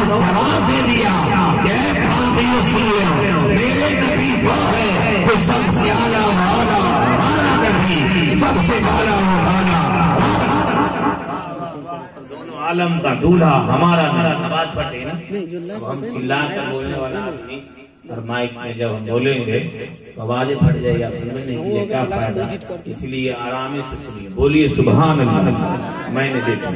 جواب دے دیا کہ اے پھانسیوں سن لو، میرے نبی وہ ہے کہ سب سے اعلیٰ والا ہمارا نبی، سب سے اعلیٰ والا دونوں عالم کا دولہا ہمارا نبی۔ نماز پڑھتے ہیں نا، اب ہم چلا کر بولنے والا آدمی اور مائک میں جب ہم بولیں گے تو آوازیں پھٹ جائے گا، سننے کے کیا فائدہ، اس لیے آرام سے سنیے، بولیے سبحان اللہ۔ میں نے دیکھا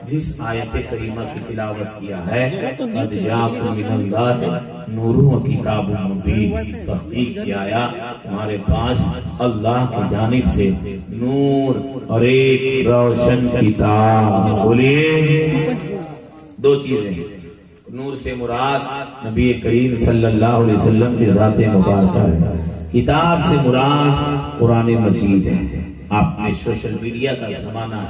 جس آیت کریمہ کی تلاوت کیا ہے قد جاءکم من اللہ نور و کتاب مبین، تحقیق کی آیا ہمارے پاس اللہ کی جانب سے نور اور ایک روشن کتاب۔ بولیے دو چیزیں، نور سے مراد نبی کریم صلی اللہ علیہ وسلم کی ذات مبارکہ ہے، کتاب سے مراد قرآن مجید ہے۔ آپ نے سوشل میڈیا کا زمانہ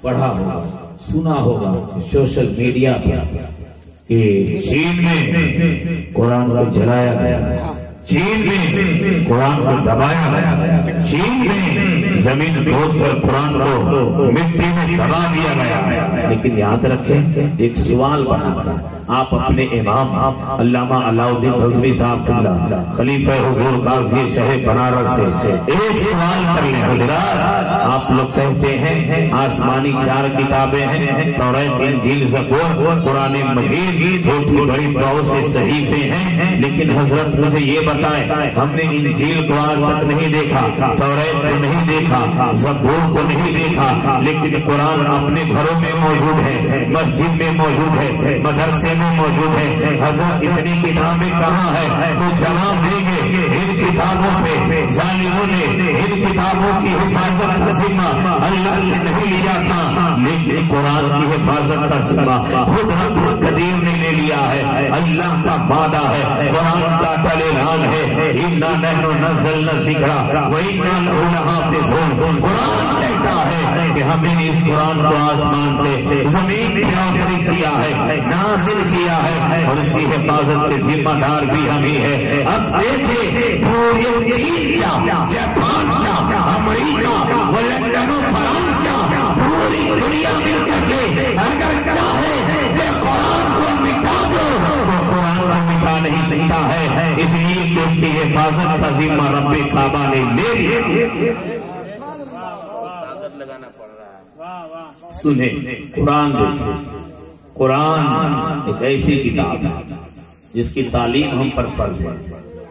پڑھا ہوگا، سنا ہوگا سوشل میڈیا پر کہ چین میں قرآن کو جلایا گیا، چین میں قرآن کو دبایا گیا، چین میں زمین کھود کر قرآن کو مٹی میں دبا دیا گیا۔ لیکن یاد رکھیں ایک سوال بنا تھا، آپ اپنے امام علامہ علاء الدین غزنوی صاحب قبلہ خلیفہ حضور قاضی شاہ بنارس سے ایک سوال کر لیں۔ حضرات آپ لوگ کہتے ہیں آسمانی چار کتابیں ہیں، توریت انجیل زبور قرآن مجید، چھوٹی بڑی بہت سے صحیفے ہیں، لیکن حضرت مجھے یہ بتائیں ہم نے انجیل کو آج تک نہیں دیکھا، توریت کو نہیں دیکھا، زبور کو نہیں دیکھا، لیکن قرآن اپنے گھروں میں موجود ہے، مسجد میں موجود ہے، مدرسے میں موجود ہے۔ حضرت اتنی کتابیں کہاں ہے؟ تو جواب دیں گے ان کتابوں پہ ظالموں نے ان کتابوں کی حفاظت کا ذمہ اللہ نے نہیں لیا تھا، لیکن قرآن کی حفاظت کا ذمہ خود رب قدیر نے لے لیا ہے۔ اللہ کا وعدہ ہے، قرآن کا اعلان ہے، انا نحن نزلنا الذکر وانا لہ لحافظون۔ قرآن کہتا ہے کہ ہم نے اس قرآن کو آسمان سے زمین پہ اتار کیا ہے، نازل کیا ہے، اور اس کی حفاظت کے ذمہ دار بھی ہم ہی ہے۔ اب دیکھیں پوری چین کیا، جاپان کیا، امریکہ و لندن و فرانس کیا، پوری دنیا مل کر کے اگر چاہے کہ قرآن کو مٹا دو تو قرآن کو مٹا نہیں سکتا ہے، اس لیے کہ اس کی حفاظت کا ذمہ رب کعبہ نے لے لیا۔ سنیں قرآن دیکھیں، قرآن ایک ایسی کتاب ہے جس کی تعلیم ہم پر فرض ہے۔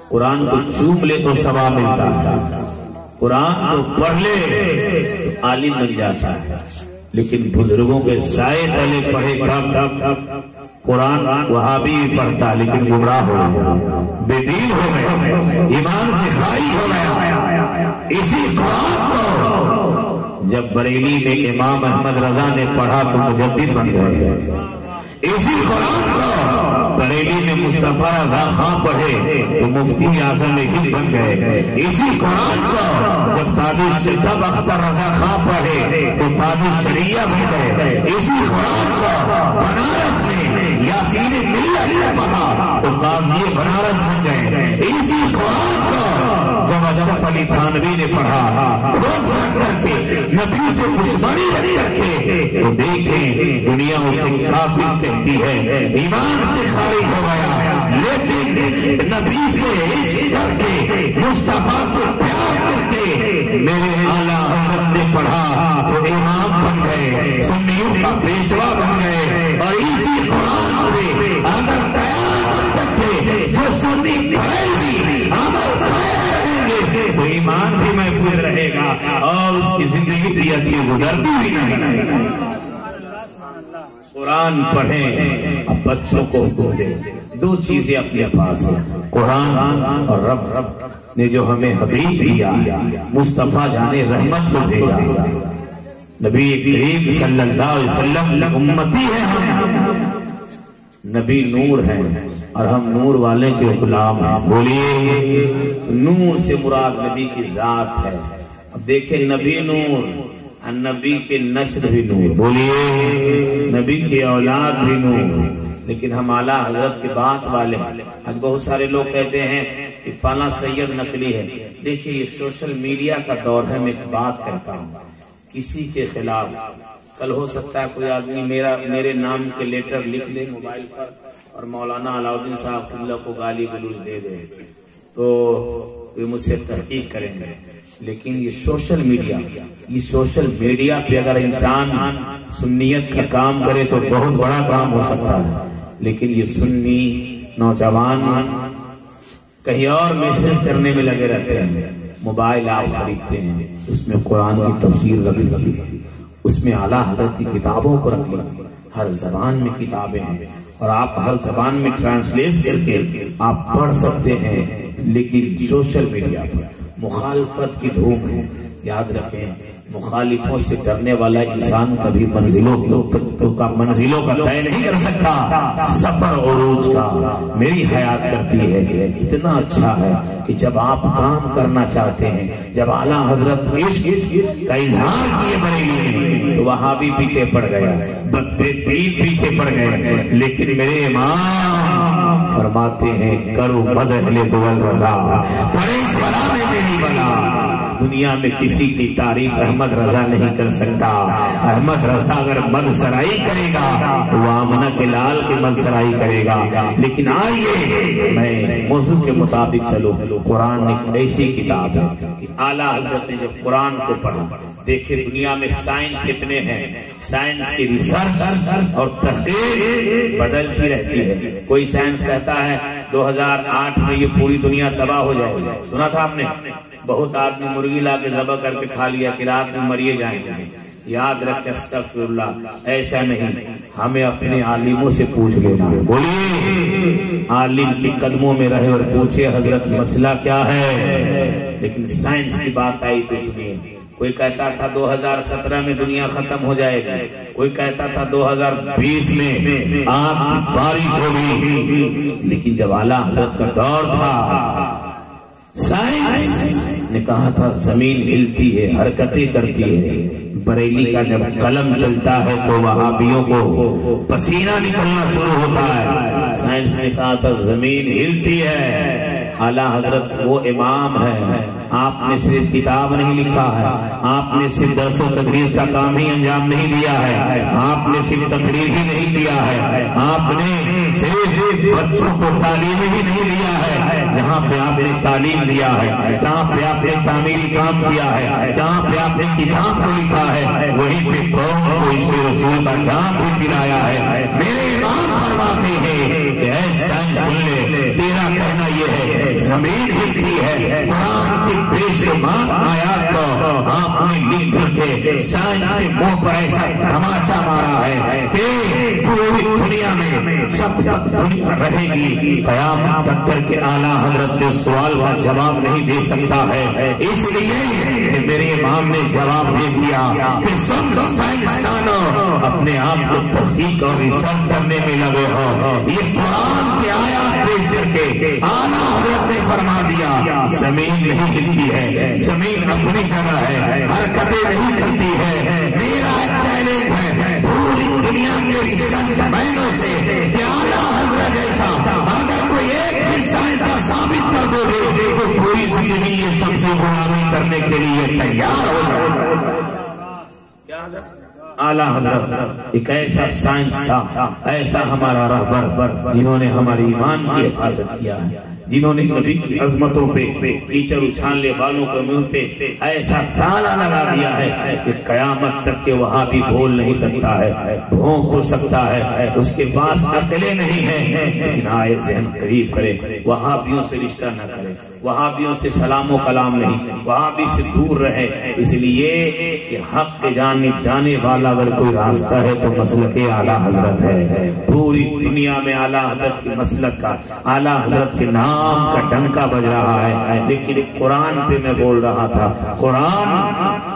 قرآن کو چوم لے تو ثواب ملتا ہے، قرآن کو پڑھ لے تو عالم بن جاتا ہے، لیکن بزرگوں کے سائے تلے پڑھے کب قرآن وہابی بھی پڑھتا لیکن گمراہ ہو گیا، بے دین ہو گیا، ایمان سے خالی ہو گیا۔ اسی قرآن کو جب بریلی میں امام احمد رضا نے پڑھا تو مجدد بن گئے، اسی قرآن کو بریلی میں مصطفیٰ رضا خان پڑھے تو مفتی اعظم ہند بن گئے، اسی قرآن کو جب اختر رضا خان پڑھے تو تاج الشریعہ بن گئے، اسی قرآن کو بنارس میں یاسین ملت نے پڑھا تو قاضی بنارس بن گئے، اسی قرآن کو جب اشرف علی تھانوی نے پڑھا روز رکھ کر کے نبی سے دشمنی رکھ کر کے تو دیکھیں دنیا اسے کافر کہتی ہے، ایمان سے خارج ہو گیا، لیکن نبی سے عشق کر کے مصطفیٰ سے پیار کر کے میرے اعلیٰ حضرت نے پڑھا تو امام بن گئے، سنیوں کا پیشوا بن گئے، اور اسی قرآن پہ اگر قیامت تک کے جو سنی بریلوی عمل کریں گے تو ایمان بھی محفوظ رہے گا اور اس کی زندگی بھی اچھی گزرتی بھی نہیں۔ قرآن پڑھیں، اب بچوں کو حکم دیں، دو چیزیں اپنے پاس ہیں، قرآن اور رب نے جو ہمیں حبیب دیا، مصطفیٰ جانے رحمت کو بھیجا، نبی کریم صلی اللہ علیہ وسلم امتی ہیں، ہم نبی نور ہیں اور ہم نور والے کے غلام ہیں۔ بولیے نور سے مراد نبی کی ذات ہے۔ اب دیکھیں نبی نور، نبی کے نسل بھی نور، بولیے نبی کی اولاد بھی نور، لیکن ہم اعلیٰ حضرت کے بات والے ہیں۔ آج بہت سارے لوگ کہتے ہیں کہ فلاں سید نقلی ہے۔ دیکھیے یہ سوشل میڈیا کا دور ہے، میں ایک بات کہتا ہوں، کسی کے خلاف کل ہو سکتا ہے کوئی آدمی میرے نام کے لیٹر لکھ لے موبائل پر اور مولانا علاؤدین صاحب قبلہ کو گالی گلوچ دے دے تو وہ مجھ سے تحقیق کریں گے. لیکن یہ سوشل میڈیا پہ اگر انسان سنیت کا کام کرے تو بہت بڑا کام ہو سکتا ہے. لیکن یہ سنی نوجوان کہیں اور میسج کرنے میں لگے رہتے ہیں. موبائل آپ خریدتے ہیں، اس میں قرآن کی تفسیر رکھ لیجیے، اس میں اعلیٰ حضرت کی کتابوں کو رکھ لیجیے. ہر زبان میں کتابیں ہیں اور آپ ہر زبان میں ٹرانسلیٹ کر کے آپ پڑھ سکتے ہیں. لیکن سوشل میڈیا پر مخالفت کی دھوم ہے. یاد رکھیں، مخالفوں سے ڈرنے والا انسان کبھی منزلوں کا طے نہیں کر سکتا. سفر عروج کا میری حیات کرتی ہے. اتنا اچھا ہے کہ جب آپ کام کرنا چاہتے ہیں، جب اعلیٰ حضرت عشق کا اظہار کیے بریلی میں تو وہاں بھی پیچھے پڑ گیا، بدبین پیچھے پڑ گئے. لیکن میرے امام فرماتے ہیں کرو بد اہل دول رضا بڑے اس بلا میں میری بلا. دنیا میں کسی کی تعریف احمد رضا نہیں کر سکتا. احمد رضا اگر مد سرائی کرے گا تو وہ آمنہ کے لال کے مد سرائی کرے گا. لیکن آئیے میں موضوع کے مطابق چلو. قرآن ایک ایسی کتاب ہے کہ اعلیٰ حضرت نے جب قرآن کو پڑھا، دیکھیں دنیا میں سائنس کتنے ہیں، سائنس کی ریسرچ اور تحقیق بدلتی رہتی ہے. کوئی سائنس کہتا ہے 2008 میں یہ پوری دنیا تباہ ہو جائے گی. سنا تھا آپ نے؟ بہت آدمی مرغی لا کے ذبح کر کے کھا لیا کہ رات میں مریے جائیں گے. یاد رکھیں استغفر اللہ، ایسا نہیں. ہمیں اپنے عالموں سے پوچھ لینا ہے. بولیے، عالم کے قدموں میں رہے اور پوچھے حضرت مسئلہ کیا ہے. لیکن سائنس کی بات آئی تو سنیے. کوئی کہتا تھا 2017 میں دنیا ختم ہو جائے گی، کوئی کہتا تھا 2020 میں آگ کی بارش ہوگی. لیکن جب اعلیٰ حضرت کا دور تھا، سائنس نے کہا تھا زمین ہلتی ہے، حرکتیں کرتی ہے. بریلی کا جب قلم چلتا ہے تو وہابیوں کو پسینہ نکلنا شروع ہوتا ہے. سائنس نے کہا تھا زمین ہلتی ہے. اعلیٰ حضرت وہ امام ہے. آپ نے صرف کتاب نہیں لکھا ہے، آپ نے صرف درس و تدریس کا کام ہی انجام نہیں دیا ہے، آپ نے صرف تقریر ہی نہیں دیا ہے، آپ نے صرف بچوں کو تعلیم ہی نہیں دیا ہے. جہاں پہ آپ نے تعلیم دیا ہے، جہاں پہ آپ نے تعمیری کام کیا ہے، جہاں پہ آپ نے کتاب کو لکھا ہے، وہیں پہ قوم کو عشق رسول کا جام بھی پلایا ہے. میرے امام فرماتے ہیں کہ اے سائنس سن لے، تیرا کہنا یہ ہے زمین ہلتی ہے. قرآن کی بے شمار آیات کو آپ نے لکھ کر کے سائنس کے منہ پر ایسا دھماچہ مارا ہے کہ پوری دنیا میں سب تک دنیا رہے گی قیامت تک کر کے اعلیٰ حضرت کے سوال کا جواب نہیں دے سکتا ہے. اس لیے کہ میرے امام نے جواب دے دیا کہ سب سائنسدانوں اپنے آپ کو تحقیق اور ریسرچ کرنے میں لگے ہو. یہ قرآن کے آیات پیش کر کے اعلیٰ حضرت نے فرما دیا زمین نہیں ہلتی ہے، زمین اپنی جگہ ہے، حرکتیں نہیں کرتی ہے. میرا چیلنج ہے پوری دنیا کے ریسرچ مینوں سے کہ اعلیٰ حضرت جیسا اگر کوئی ایک بھی سائنس کا ثابت کر دو گے تو پوری زندگی یہ سب سے غلامی کرنے کے لیے تیار ہو جائے. اعلیٰ حضرت ایک ایسا سائنس تھا، ایسا ہمارا رہبر جنہوں نے ہماری ایمان کی حفاظت کیا ہے، جنہوں نے نبی کی عظمتوں پہ کیچڑ اچھالنے والوں کے منہ پہ ایسا تالا لگا دیا ہے کہ قیامت تک کے وہاں بھی بول نہیں سکتا ہے، بھونک تو سکتا ہے، اس کے پاس عقلیں نہیں ہیں. لیکن آئے ذہن قریب کرے، وہابیوں سے رشتہ نہ کرے، وہابیوں سے سلام و کلام نہیں، وہابی سے دور رہے. اس لیے کہ حق کے جانب جانے والا اگر کوئی راستہ ہے تو مسلک اعلیٰ حضرت ہے. پوری دنیا میں اعلیٰ حضرت کے مسلک کا، اعلیٰ حضرت کے نام کا ڈنکا بج رہا ہے. لیکن قرآن پہ میں بول رہا تھا، قرآن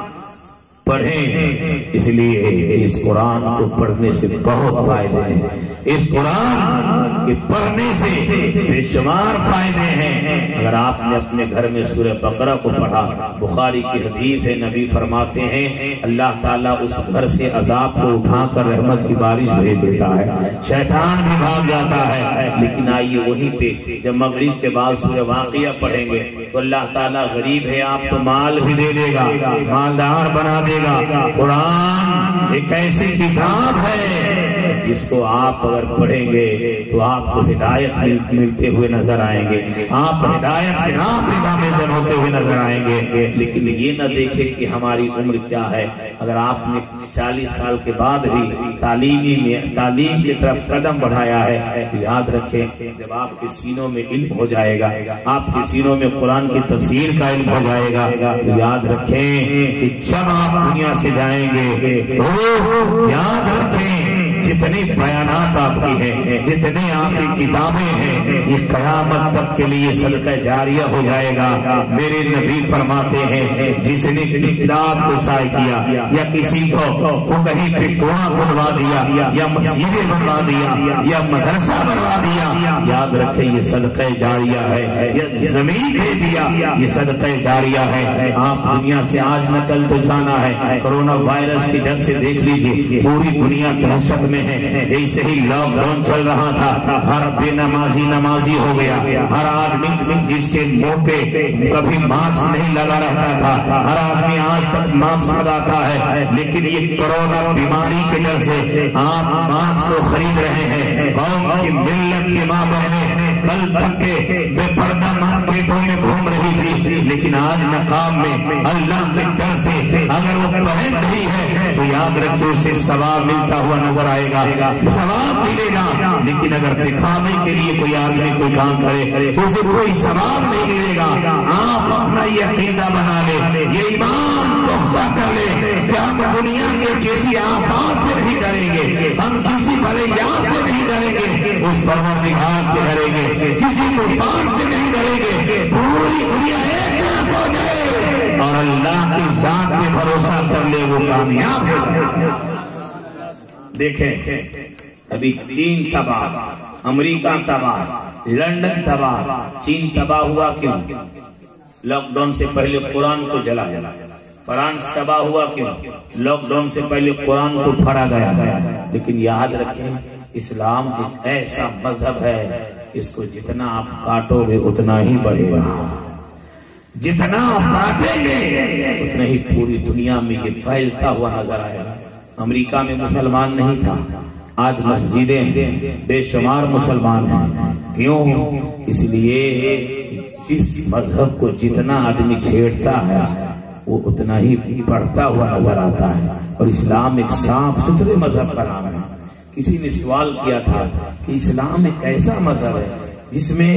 پڑھیں. اس لیے اس قرآن کو پڑھنے سے بہت فائدے ہیں، اس قرآن کے پڑھنے سے بے شمار فائدے ہیں. اگر آپ نے اپنے گھر میں سورہ بقرہ کو پڑھا، بخاری کی حدیث ہے، نبی فرماتے ہیں اللہ تعالیٰ اس گھر سے عذاب کو اٹھا کر رحمت کی بارش بھیج دیتا ہے، شیطان بھی بھاگ جاتا ہے. لیکن آئیے وہیں پہ جب مغرب کے بعد سورہ واقعہ پڑھیں گے تو اللہ تعالیٰ غریب ہے آپ تو مال بھی دے دے گا، مالدار بنا دے گا۔ قرآن ایک ایسی کتاب ہے جس کو آپ اگر پڑھیں گے تو آپ کو ہدایت ملتے ہوئے نظر آئیں گے، آپ ہدایت کے راہ پہ گامزن ہوتے ہوئے نظر آئیں گے۔ لیکن یہ نہ دیکھیں کہ ہماری عمر کیا ہے۔ اگر آپ نے 40 سال کے بعد بھی تعلیم کی طرف قدم بڑھایا ہے تو یاد رکھیں جب آپ کے سینوں میں علم ہو جائے گا، آپ کے سینوں میں قرآن کی تفسیر کا علم ہو جائے گا تو یاد رکھیں کہ جب آپ دنیا سے جائیں گے تو یاد رکھیں جتنے بیانات آپ کی ہیں، جتنے آپ کی کتابیں ہیں، یہ قیامت تک کے لیے صدقہ جاریہ ہو جائے گا۔ میرے نبی فرماتے ہیں جس نے کتاب کو شائع کیا یا کسی کو کہیں پہ کنواں کھلوا دیا یا مسجدیں بنوا دیا یا مدرسہ بنوا دیا، یاد رکھیں یہ صدقہ جاریہ ہے۔ یا زمین دے دیا، یہ صدقہ جاریہ ہے۔ آپ دنیا سے آج نہ کل تو جانا ہے۔ کرونا وائرس کی ڈر سے دیکھ لیجئے پوری دنیا دہشت میں ہے۔ جیسے ہی لاک ڈاؤن چل رہا تھا ہر بے نمازی ہو گیا، ہر آدمی جس کے منہ پہ کبھی ماسک نہیں لگا رہتا تھا، ہر آدمی آج تک ماسک لگاتا ہے، لیکن یہ کرونا بیماری کے ڈر سے آپ ماسک کو خرید رہے ہیں۔ قوم کی ملت کی ماں بہنیں کل تک کے بے پردہ مارکیٹوں میں گھوم رہی تھی، لیکن آج نقاب میں اللہ کے ڈر سے اگر وہ پہن رہی ہے تو یاد رکھو اسے ثواب ملتا ہوا نظر آئے گا، ثواب ملے گا۔ لیکن اگر دکھانے کے لیے کوئی آدمی کوئی کام کرے تو اسے کوئی ثواب نہیں ملے گا۔ آپ اپنا یہ عقیدہ بنا لے، یہ ایمان پختہ کر لے کہ ہم دنیا کے کسی آفات سے نہیں ڈریں گے، ہم کسی بلیات سے نہیں ڈریں گے، اس پروردگار سے ڈریں گے، کسی طوفان سے نہیں ڈریں گے۔ پوری دنیا ایک طرف ہو جائے اور اللہ کی ذات پہ بھروسہ کر لے وہ کامیاب ہو۔ دیکھیں ابھی چین تباہ، امریکہ تباہ، لندن تباہ۔ چین تباہ ہوا کیوں؟ لاک ڈاؤن سے پہلے قرآن کو جلایا۔ فرانس تباہ ہوا کیوں؟ لاک ڈاؤن سے پہلے قرآن کو پھاڑا گیا۔ لیکن یاد رکھیں اسلام ایک ایسا مذہب ہے اس کو جتنا آپ کاٹو گے اتنا ہی بڑھے گا، جتنا آپ کاٹیں گے اتنا ہی پوری دنیا میں یہ پھیلتا ہوا نظر آئے گا۔ امریکہ میں مسلمان نہیں تھا، آج مسجدیں ہیں، بے شمار مسلمان ہیں۔ کیوں؟ اس لیے جس مذہب کو جتنا آدمی چھیڑتا ہے وہ اتنا ہی بڑھتا ہوا نظر آتا ہے۔ اور اسلام ایک صاف ستھرے مذہب کا نام ہے۔ کسی نے سوال کیا تھا کہ اسلام ایک ایسا مذہب ہے جس میں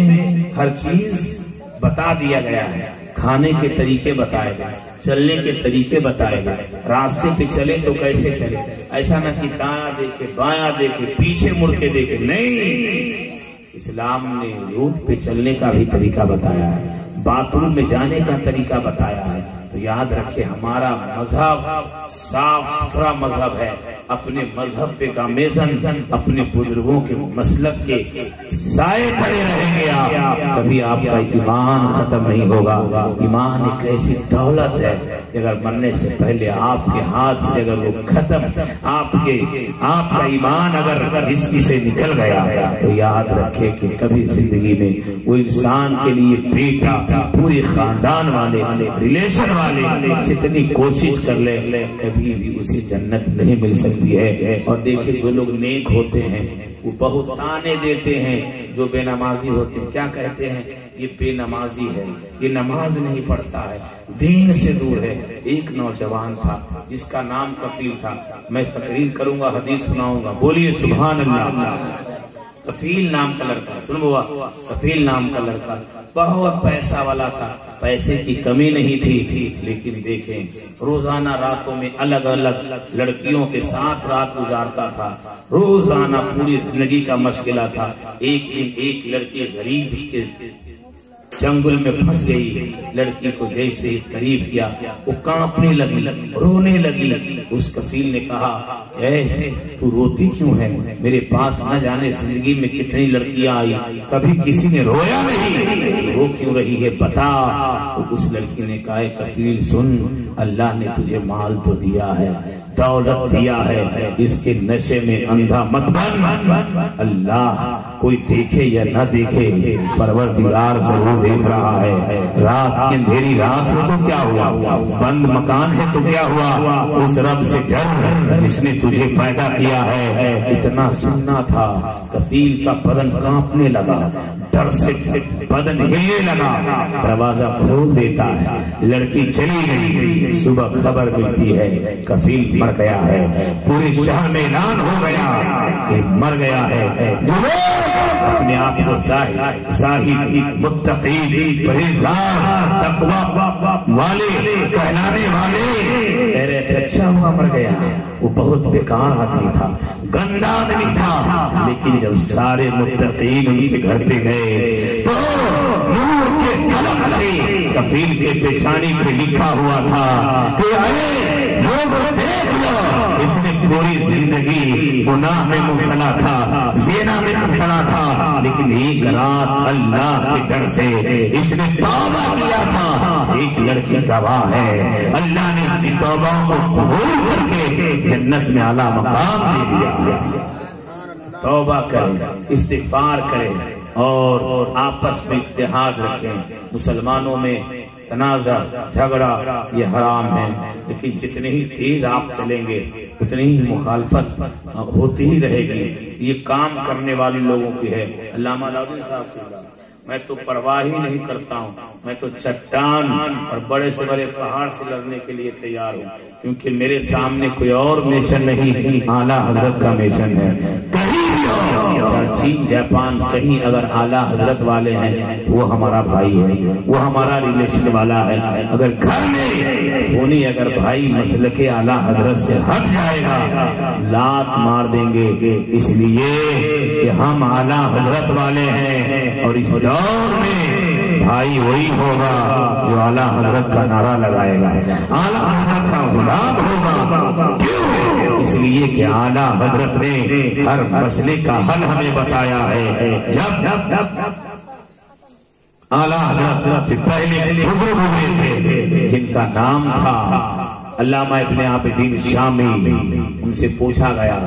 ہر چیز بتا دیا گیا ہے، کھانے کے طریقے بتائے گئے، چلنے کے طریقے بتائے گئے، راستے پہ چلے تو کیسے چلے، ایسا نہ کہ دایاں دیکھے بایاں دیکھے پیچھے مڑ کے دیکھے، نہیں، اسلام نے روڈ پہ چلنے کا بھی طریقہ بتایا ہے، باتھ روم میں جانے کا طریقہ بتایا ہے۔ تو یاد رکھے ہمارا مذہب صاف ستھرا مذہب ہے۔ اپنے مذہب پہ گامزن، اپنے بزرگوں کے مسلک کے سائے کھڑے رہیں گے آپ، کبھی آپ کا ایمان ختم نہیں ہوگا۔ ایمان ایک ایسی دولت ہے اگر مرنے سے پہلے آپ کے ہاتھ سے اگر وہ ختم، آپ کا ایمان اگر جسم سے نکل گیا تو یاد رکھے کہ کبھی زندگی میں وہ انسان کے لیے بیٹا، پورے خاندان والے، ریلیشن والے جتنی کوشش کر لے کبھی بھی اسے جنت نہیں مل سکتی ہے۔ اور دیکھیں جو لوگ نیک ہوتے ہیں وہ بہت تانے دیتے ہیں، جو بے نمازی ہوتے ہیں کیا کہتے ہیں؟ یہ بے نمازی ہے، یہ نماز نہیں پڑھتا ہے، دین سے دور ہے۔ ایک نوجوان تھا جس کا نام کفیل تھا، میں تقریر کروں گا، حدیث سناؤں گا، بولیے سبحان اللہ۔ کفیل نام کا لڑکا، سن ہوا، کفیل نام کا لڑکا بہت پیسہ والا تھا، پیسے کی کمی نہیں تھی، لیکن دیکھیں روزانہ راتوں میں الگ الگ لڑکیوں کے ساتھ رات گزارتا تھا، روزانہ پوری زندگی کا مشغلہ تھا۔ ایک دن ایک لڑکی غریب اس کے جنگل میں پھنس گئی، لڑکی کو جیسے ہی قریب کیا وہ کانپنے لگی، رونے لگی۔ اس کفیل نے کہا اے تو روتی کیوں ہے؟ میرے پاس نہ جانے زندگی میں کتنی لڑکیاں آئی، کبھی کسی نے رویا نہیں، رو کیوں رہی ہے بتا۔ تو اس لڑکی نے کہا کفیل سن، اللہ نے تجھے مال تو دیا ہے، دولت دیا ہے، اس کے نشے میں اندھا مت بن۔ اللہ کوئی دیکھے یا نہ دیکھے پروردگار ضرور دیکھ رہا ہے. رات کی اندھیری رات ہے تو کیا ہوا, بند مکان ہے تو کیا ہوا, اس رب سے ڈر جس نے تجھے پیدا کیا ہے. اتنا سننا تھا کفیل کا بدن کانپنے لگا, ڈر سے بدن ہلنے لگا, دروازہ کھول دیتا ہے, لڑکی چلی گئی. صبح خبر ملتی ہے کفیل مر گیا ہے. پورے شہر میں اعلان ہو گیا کہ مر گیا ہے. جو اپنے آپ کو زاہد متقی پرہیزگار تقوی والے کہلانے والے کہہ رہے تھے اچھا ہوا مر گیا. وہ بہت بیکار آدمی تھا, گندا آدمی تھا, لیکن جب سارے متقین ان کے گھر پہ گئے تو نور کے قلم سے کفیل کے پیشانی پہ لکھا ہوا تھا کہ اے لوگ دیکھ لو, اس نے پوری زندگی گناہ میں مبتلا تھا, زنا میں مبتلا تھا, لیکن ایک رات اللہ کے ڈر سے اس نے توبہ کیا تھا. ایک لڑکی گواہ ہے, اللہ نے اس کی توبہ کو قبول کر کے جنت میں اعلیٰ مقام دے دیا. توبہ کریں, استغفار کریں اور آپس میں اتحاد رکھیں. مسلمانوں میں تنازع جھگڑا یہ حرام ہے, لیکن جتنے ہی تیز آپ چلیں گے اتنی ہی مخالفت ہوتی ہی رہے گی. یہ کام کرنے والے لوگوں کی ہے. علامہ لاہوری صاحب کی بات, میں تو پرواہ ہی نہیں کرتا ہوں, میں تو چٹان اور بڑے سے بڑے پہاڑ سے لڑنے کے لیے تیار ہوں, کیونکہ میرے سامنے کوئی اور میشن نہیں, اعلیٰ حضرت کا میشن ہے. کہیں بھی ہو, چین جاپان کہیں اگر اعلیٰ حضرت والے ہیں وہ ہمارا بھائی ہے, وہ ہمارا ریلیشن والا ہے. اگر گھر میں ہونی اگر بھائی مسلک اعلیٰ حضرت سے ہٹ جائے گا لات مار دیں گے, اس لیے کہ ہم اعلیٰ حضرت والے ہیں. اور اس دور میں بھائی وہی ہوگا جو اعلیٰ حضرت کا نعرہ لگائے گا, اعلیٰ حضرت کا غلام ہوگا. کیوں؟ اس لیے کہ اعلیٰ حضرت نے ہر مسئلے کا حل ہمیں بتایا ہے. جب اعلیٰ حضرت سے پہلے بزرگ ہوئے تھے جن کا نام تھا علامہ ابن عابدین شامی, ان سے پوچھا گیا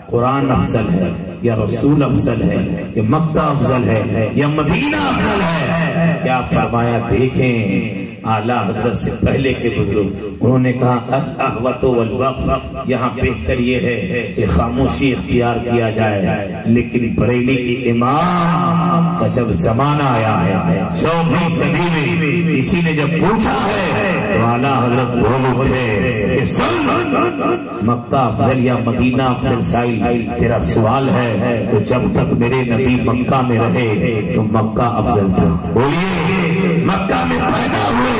قرآن افضل ہے یا رسول افضل ہے یا مکہ افضل ہے یا مدینہ افضل ہے؟ کیا فرمایا, دیکھیں اعلیٰ حضرت سے پہلے کے بزرگ, انہوں نے کہا القہوۃ والوقف, یہاں بہتر یہ ہے کہ خاموشی اختیار کیا جائے. لیکن بریلی کے امام کا جب زمانہ آیا ہے 14ویں صدی میں, کسی نے جب پوچھا ہے تو اعلیٰ حضرت بول اٹھے کہ سن, مکہ افضل یا مدینہ افضل سائل تیرا سوال ہے, تو جب تک میرے نبی مکہ میں رہے تو مکہ افضل تھا. بولیے, مکہ میں پیدا ہوئے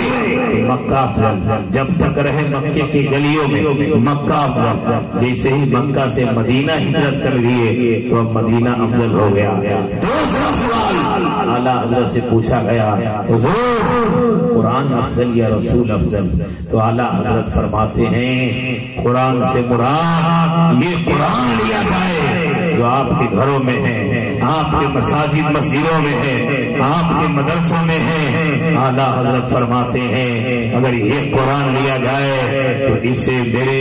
مکہ افضل, جب تک رہے مکے کی گلیوں میں مکہ افضل, جیسے ہی مکہ سے مدینہ ہجرت کر لیے تو اب مدینہ افضل ہو گیا. دوسرا سوال اعلیٰ حضرت سے پوچھا گیا, حضور قرآن افضل یا رسول افضل؟ تو اعلیٰ حضرت فرماتے ہیں قرآن سے مراد یہ قرآن لیا جائے جو آپ کے گھروں میں ہے, آپ کے مساجد مسجدوں میں ہے, آپ کے مدرسوں میں ہے. اعلیٰ حضرت فرماتے ہیں اگر یہ قرآن لیا جائے تو اس سے میرے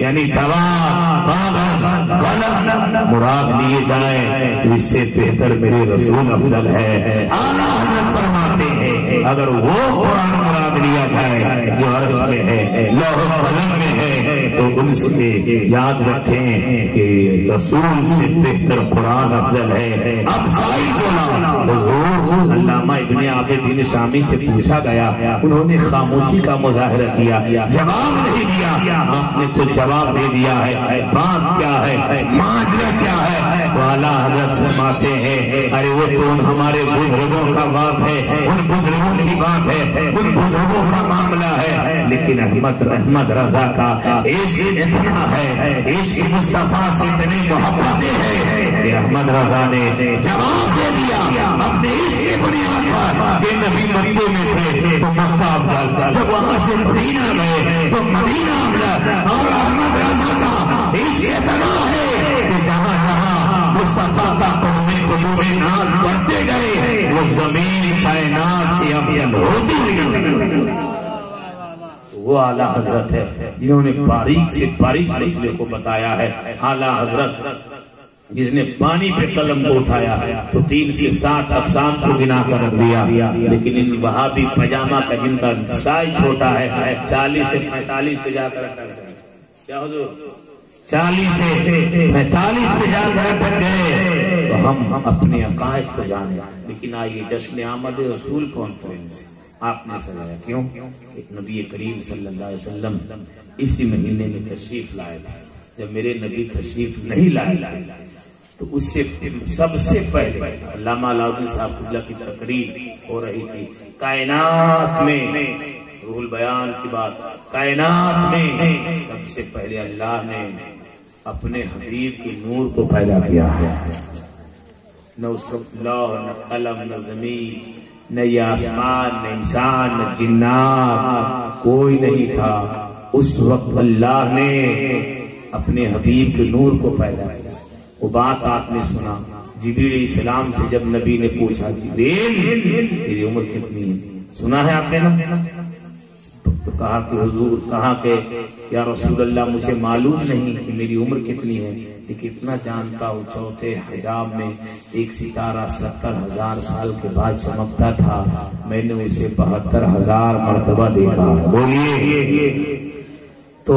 یعنی تمام کاغذ قلم مراد لیے جائیں تو اس سے بہتر میرے رسول افضل ہے. اعلیٰ حضرت فرماتے ہیں اگر وہ قرآن مراد لیا جائے جو عرش میں ہے, لوح قلم میں ہے, تو ان سے یاد رکھیں کہ رسول سے بہتر قرآن افضل ہے. اب سائل بولا, حضور علامہ ابن عابدین شامی سے پوچھا گیا, انہوں نے خاموشی کا مظاہرہ کیا, جواب نہیں دیا. آپ نے تو جواب دے دیا ہے, بات کیا ہے, معاجرہ کیا ہے؟ تو اعلیٰ حضرت فرماتے ہیں ارے وہ تو ہمارے بزرگوں کا بات ہے, ان بزرگوں کی بات ہے, ان بزرگوں کا معاملہ ہے, لیکن احمد رضا کا عشق اتنا ہے, عشق مصطفیٰ سے اتنی محبتیں ہیں کہ احمد رضا نے جواب دے دیا اپنے عشق کی بنیاد پر کہ نبی مکے میں تھے تو مکہ افضل, جب وہاں سے مدینہ گئے تو مدینہ افضل. اور احمد رضا کا عشق اتنا ہے کہ جہاں جہاں مصطفیٰ کا قلوب ناز بڑھتے گئے وہ زمین کائنات سے افضل ہوتی گئی. وہ اعلیٰ حضرت ہے جنہوں نے باریک سے باریک مسئلے کو بتایا ہے. اعلیٰ حضرت جس نے پانی پہ قلم کو اٹھایا تو 3 سے 7 اقسام کو گنا کر رکھ دیا، لیکن ان وہابی پجامہ کا جن کا سائز چھوٹا ہے 40 سے 45 پہ جا کر کیا حضور 40 سے 45 پہ جا کر اٹک گئے۔ تو ہم اپنے عقائد کو جانے، لیکن آئیے جشن آمد رسول کانفرنس آپ نے سجایا کیوں؟ نبی کریم صلی اللہ علیہ وسلم اسی مہینے میں تشریف لائے تھے۔ جب میرے نبی تشریف نہیں لائے تو اس سے سب سے پہلے علامہ علاؤدین صاحب قبلہ کی تقریر ہو رہی تھی، کائنات میں روح البیان کی بات، کائنات میں سب سے پہلے اللہ نے اپنے حبیب کے نور کو پیدا کیا ہے۔ نہ اس وقت لوح نہ قلم نہ زمین نہ یہ آسمان نہ انسان نہ جنات کوئی نہیں تھا، اس وقت اللہ نے اپنے حبیب کے نور کو پیدا کیا۔ وہ بات آپ نے سنا، جبریل علیہ السلام سے جب نبی نے پوچھا جبریل تیری عمر کتنی ہے، سنا ہے آپ نے نا؟ تو کہا کہ حضور، کہا کہ یا رسول اللہ مجھے معلوم نہیں کہ میری عمر کتنی ہے، لیکن اتنا جانتا ہوں چوتھے حجاب میں ایک ستارہ 70,000 سال کے بعد چمکتا تھا، میں نے اسے 72,000 مرتبہ دیکھا۔ بولیے تو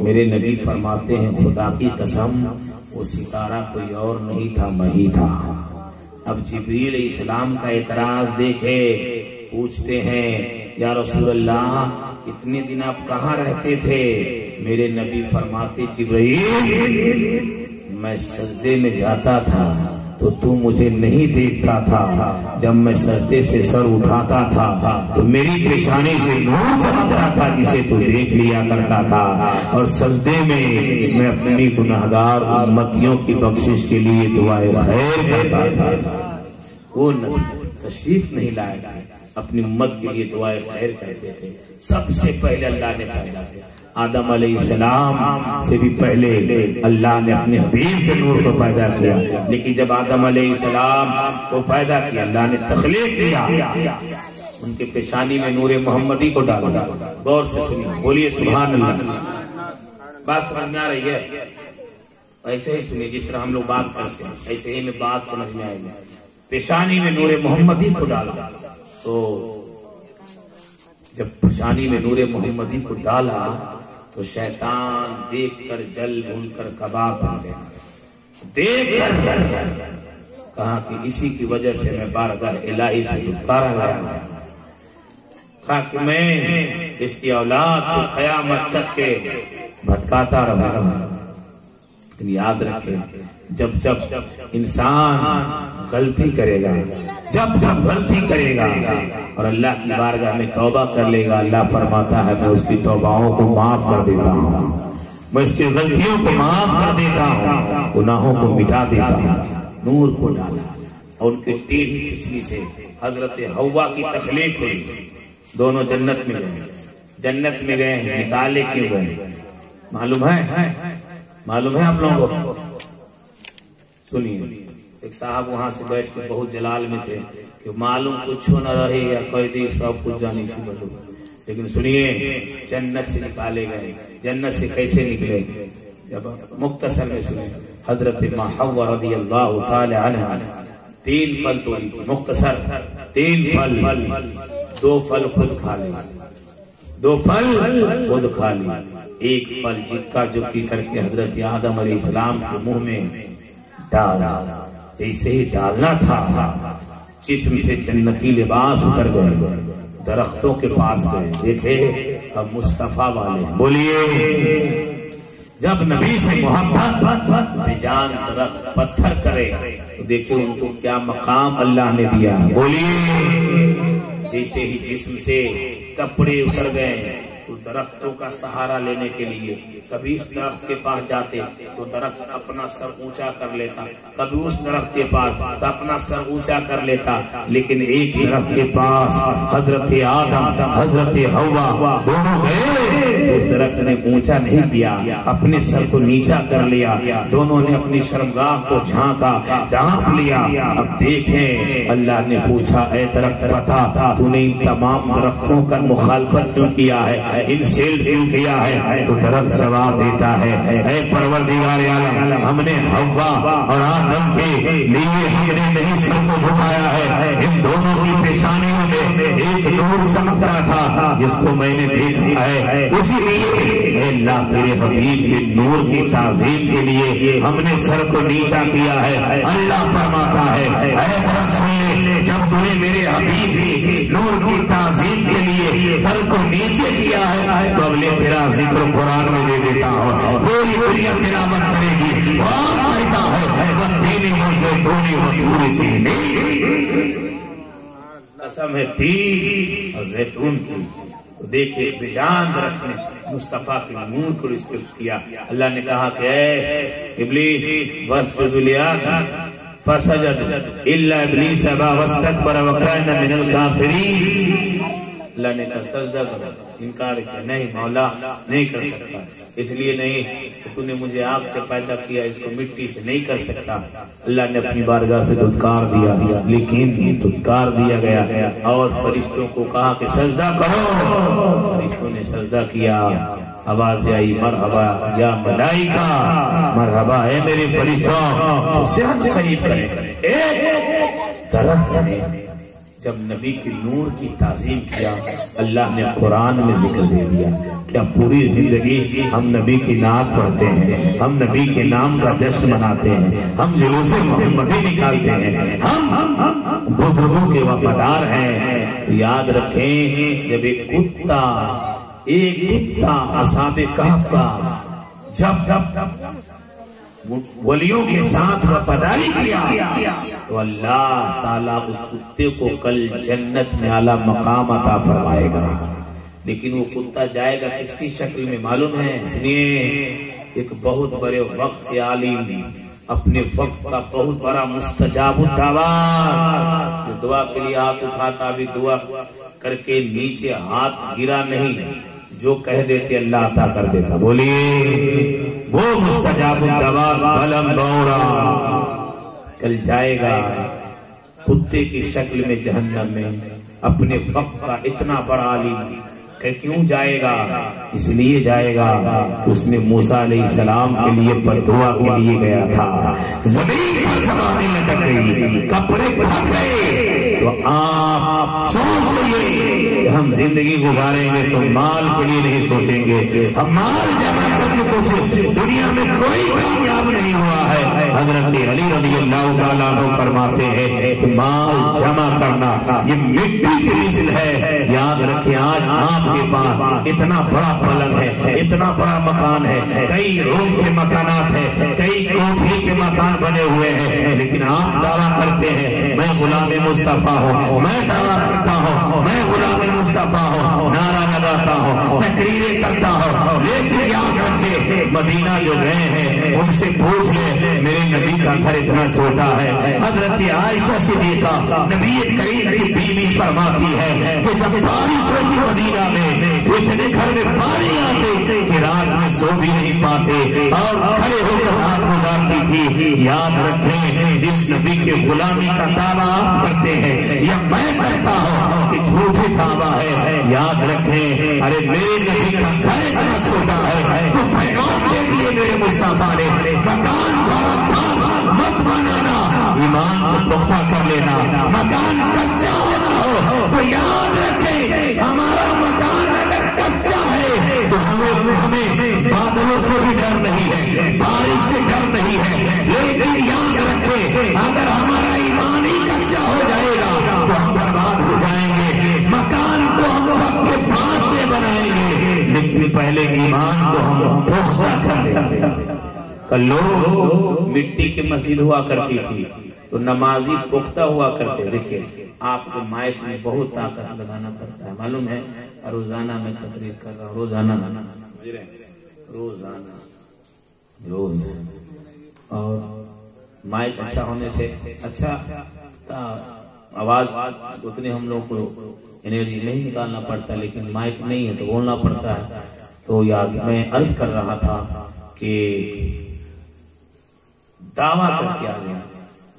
میرے نبی فرماتے ہیں خدا کی قسم وہ ستارہ کوئی اور نہیں تھا، میں ہی تھا۔ اب جبریل علیہ السلام کا اعتراض دیکھے، پوچھتے ہیں یا رسول اللہ اتنے دن آپ کہاں رہتے تھے؟ میرے نبی فرماتے جبریل میں سجدے میں جاتا تھا تو تو مجھے نہیں دیکھتا تھا، جب میں سجدے سے سر اٹھاتا تھا تو میری پیشانی سے نور چمکتا تھا جسے تو دیکھ لیا کرتا تھا، اور سجدے میں اپنی گناہگار امتیوں کی بخشش کے لیے دعائے خیر کرتا تھا۔ وہ تشریف نہیں لائے تھے، اپنی امت کے لیے دعائے خیر کرتے تھے۔ سب سے پہلے اللہ نے پیدا کیا آدم علیہ السلام سے بھی پہلے اللہ نے اپنے حبیب کے نور کو پیدا کیا، لیکن جب آدم علیہ السلام کو پیدا کیا اللہ نے تخلیق کیا، ان کے پیشانی میں نور محمدی کو ڈالا۔ غور سے سنیے، بولیے سبحان اللہ۔ بات سمجھ میں آ رہی ہے؟ ایسے ہی سنیے جس طرح ہم لوگ بات کرتے ہیں، ایسے ہی میں بات سمجھ میں آئے گی۔ پیشانی میں نور محمدی کو ڈالا تو جب پیشانی میں نور محمدی کو ڈالا تو شیطان دیکھ کر جل بھول کر کباب بن گیا، دیکھ کر کہا کہ اسی کی وجہ سے میں بارگاہ الہی سے دھتکارا گیا، کہا کہ میں اس کی اولاد کو قیامت تک کے بھٹکاتا رہا گا۔ یاد رکھیں جب جب انسان غلطی کرے گا، جب غلطی کرے گا اور اللہ کی بارگاہ میں توبہ کر لے گا، اللہ فرماتا ہے میں اس کی توباؤں کو معاف کر دیتا ہوں، میں اس کی غلطیوں کو معاف کر دیتا ہوں، گناہوں کو مٹا دیتا ہوں۔ نور کو ڈالا اور ان کے ٹیڑھی پسلی سے حضرت حوا کی تخلیق ہوئی، دونوں جنت میں گئے، جنت میں گئے، نکالے کیوں گئے معلوم ہے آپ لوگوں کو؟ سنیے، ایک صاحب وہاں سے بیٹھ کے بہت جلال میں تھے کہ معلوم کچھ نہ رہے یا قیدی سب کچھ جانی چاہیے بلو، لیکن سنیے جنت سے نکالے گئے۔ جنت سے کیسے نکلے؟ جب مختصر میں سنیں، حضرت حوا رضی اللہ تعالی عنہ 3 پھل توڑی تھی، مختصر 3 پھل، 2 پھل خود کھا لی، 2 پھل خود کھا لی، ایک پھل جکا جکی کر کے حضرت آدم علیہ السلام کے منہ میں ڈالا۔ جیسے ہی ڈالنا تھا جسم سے جنتی لباس اتر گئے، درختوں کے پاس گئے، دیکھے اب مصطفیٰ والے، بولیے جب نبی سے محبت بے جان درخت پتھر کرے تو دیکھیں ان کو کیا مقام اللہ نے دیا، بولیے جیسے ہی جسم سے کپڑے اتر گئے تو درختوں کا سہارا لینے کے لیے کبھی اس درخت کے پاس جاتے تو درخت اپنا سر اونچا کر لیتا، کبھی اس درخت کے پاس تو اپنا سر اونچا کر لیتا، لیکن ایک درخت کے پاس حضرت آدم حضرت حوا دونوں گئے، اس درخت نے اونچا نہیں کیا، اپنے سر کو نیچا کر لیا، دونوں نے اپنی شرمگاہ کو جھانکا، ڈھانپ لیا۔ اب دیکھیں اللہ نے پوچھا اے درخت بتا تو نے ان تمام درختوں کا مخالفت کیوں کیا ہے، انسلٹ کیوں کیا ہے؟ تو درخت جواب جواب دیتا ہے، اے پروردگار عالم، ہم نے حوا اور آدم کے لیے ہم نے نہیں سر کو جھکایا ہے، ان دونوں کی پیشانیوں میں ایک نور چمکتا تھا جس کو میں نے دیکھا ہے، اسی لیے اے اللہ تیرے حبیب کے نور کی تعظیم کے لیے ہم نے سر کو نیچا کیا ہے۔ اللہ فرماتا ہے، اے درخت سن لے، جب تو نے میرے حبیب کے نور کی تعظیم کے لیے سر کو نیچے کیا ہے تو اگلے تیرا ذکر قرآن میں دے دیتا ہوں، پوری دنیا تلاوت کرے گی۔ قرآن کہتا ہے والتین والزیتون وطور سینین، قسم ہے تین اور زیتون کی۔ تو دیکھیں بجان رکھنے مصطفیٰ کے نور کو رسپیکٹ کیا۔ اللہ نے کہا کہ اے ابلیس واسجد لآدم فسجد الا ابلیس ابا واستکبر وکان من الکافرین۔ اللہ نے کہا سجدہ کرو، انکار کیا، نہیں مولا نہیں کر سکتا، اس لیے نہیں کہ تو نے مجھے آگ سے پیدا کیا، اس کو مٹی سے نہیں کر سکتا۔ اللہ نے اپنی بارگاہ سے دھتکار دیا، لیکن دھتکار دیا گیا اور فرشتوں کو کہا کہ سجدہ کرو، فرشتوں نے سجدہ کیا۔ آواز آئی مرحبا یا ملائکہ، مرحبا ہے میرے فرشتوں، صحت قریب کریں۔ ایک درخت نے جب نبی کی نور کی تعظیم کیا، اللہ نے قرآن میں ذکر دے دیا۔ کیا پوری زندگی ہم نبی کی نعت پڑھتے ہیں، ہم نبی کے نام کا جشن مناتے ہیں، ہم جلوس محمدی نکالتے ہیں، ہم بزرگوں کے وفادار ہیں۔ یاد رکھیں جب ایک کتا اصحاب کہف کا جب ولیوں کے ساتھ وفاداری کیا تو اللہ تعالیٰ اس کتے کو کل جنت میں اعلیٰ مقام عطا فرمائے گا۔ لیکن وہ کتا جائے گا کس کی شکل میں معلوم ہے؟ سنیے، ایک بہت بڑے وقت عالم، اپنے وقت کا بہت بڑا مستجاب الدعوات، جو دعا کے لیے ہاتھ اٹھاتا بھی دعا کر کے نیچے ہاتھ گرا نہیں، جو کہہ دیتے اللہ عطا کر دیتا۔ بولیے وہ مستجاب الدعوات بلم بورا کل جائے گا کتے کی شکل میں جہنم میں، اپنے وقت کا اتنا بڑا عالم۔ کہ کیوں جائے گا؟ اس لیے جائے گا کہ اس نے موسیٰ علیہ السلام کے لیے بددعا کے لیے گیا تھا، زمین پر زبانیں لٹک گئی، کپڑے پھٹ گئے۔ تو آپ سوچئے کہ ہم زندگی گزاریں گے تو مال کے لیے نہیں سوچیں گے، ہم مال جمع کر کے کچھ دنیا میں کوئی کامیاب نہیں ہوا ہے۔ حضرت علی رضی اللہ تعالیٰ عنہ فرماتے ہیں کہ مال جمع کرنا یہ مٹی کی مثل ہے۔ یاد رکھیں آج آپ کے پاس اتنا بڑا پلنگ ہے، اتنا بڑا مکان ہے، کئی روم کے مکانات ہیں، کئی کوٹھی کے مکان بنے ہوئے ہیں، لیکن آپ دعویٰ کرتے ہیں میں غلام مصطفیٰ ہوں، میں دعویٰ کرتا ہوں میں غلام مصطفیٰ ہوں، نعرہ لگاتا ہوں، تقریریں کرتا ہوں، لیکن یاد رکھے مدینہ جو گئے ہیں ان سے پوچھ لے میرے نبی کا گھر اتنا چھوٹا ہے۔ حضرت عائشہ صدیقہ نبی کریم کی بیوی فرماتی ہے کہ جب بارش ہوتی مدینہ میں اتنے گھر میں پانی آتے کہ رات میں سو بھی نہیں پاتے اور کھڑے ہو کر رات گزارتی تھی۔ یاد رکھیں جس نبی کے غلامی کا دعویٰ آپ کرتے ہیں یا میں کرتا ہوں کہ جھوٹے دعویٰ ہے، یاد رکھیں ارے میرے نبی کا گھر اتنا چھوٹا ہے تو پیغام دے دیے میرے مصطفیٰ نے، مکان بڑا مت بنانا، ایمان کو پختہ کر لینا، مکان کچا ہونا ہو تو یاد رکھیں ہمارا مکان اگر کچا ہے تو ہمیں بادلوں سے بھی ڈر نہیں ہے، بارش سے ڈر نہیں ہے، لیکن یاد رکھیں اگر ہمارا ایمان ہی کچا ہو جائے گا تو ہم برباد ہو جائیں گے۔ مکان کو ہم وقت کے بعد میں بنائیں گے لیکن پہلے ایمان کو ہم پختہ کر لیں گے۔ کل لوگ مٹی کی مسجد ہوا کرتی تھی تو نمازی پختہ ہوا کرتے۔ دیکھیے آپ کو مائک میں بہت طاقت لگانا پڑتا ہے، معلوم ہے، روزانہ میں تقریر کر رہا ہوں، روز اور مائک اچھا ہونے سے اچھا آواز اتنے ہم لوگ کو انرجی نہیں نکالنا پڑتا، لیکن مائک نہیں ہے تو بولنا پڑتا ہے۔ تو یاد میں عرض کر رہا تھا کہ دعویٰ کر کے آ گیا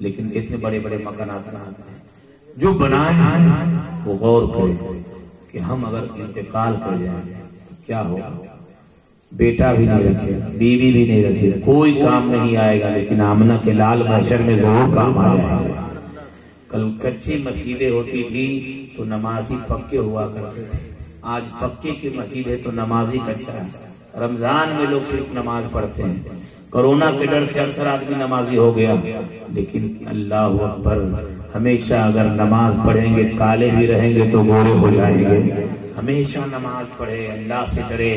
لیکن اتنے بڑے بڑے مکانات بناتے ہیں، جو بنائے ہیں وہ غور کرے کہ ہم اگر انتقال کر جائیں تو کیا ہوگا۔ بیٹا بھی نہیں رکھے، بیوی بھی نہیں رکھے، کوئی کام نہیں آئے گا، لیکن آمنہ کے لال محشر میں ضرور کام آ جائے گا۔ کل کچی مسجدیں ہوتی تھی تو نمازی پکے ہوا کرتے تھے، آج پکے کی مسجد ہے تو نمازی کچا ہے۔ رمضان میں لوگ صرف نماز پڑھتے ہیں، کرونا کے ڈر سے اکثر آدمی نمازی ہو گیا، لیکن اللہ اکبر، ہمیشہ اگر نماز پڑھیں گے کالے بھی رہیں گے تو گورے ہو جائیں گے۔ ہمیشہ نماز پڑھے، اللہ سے ڈرے۔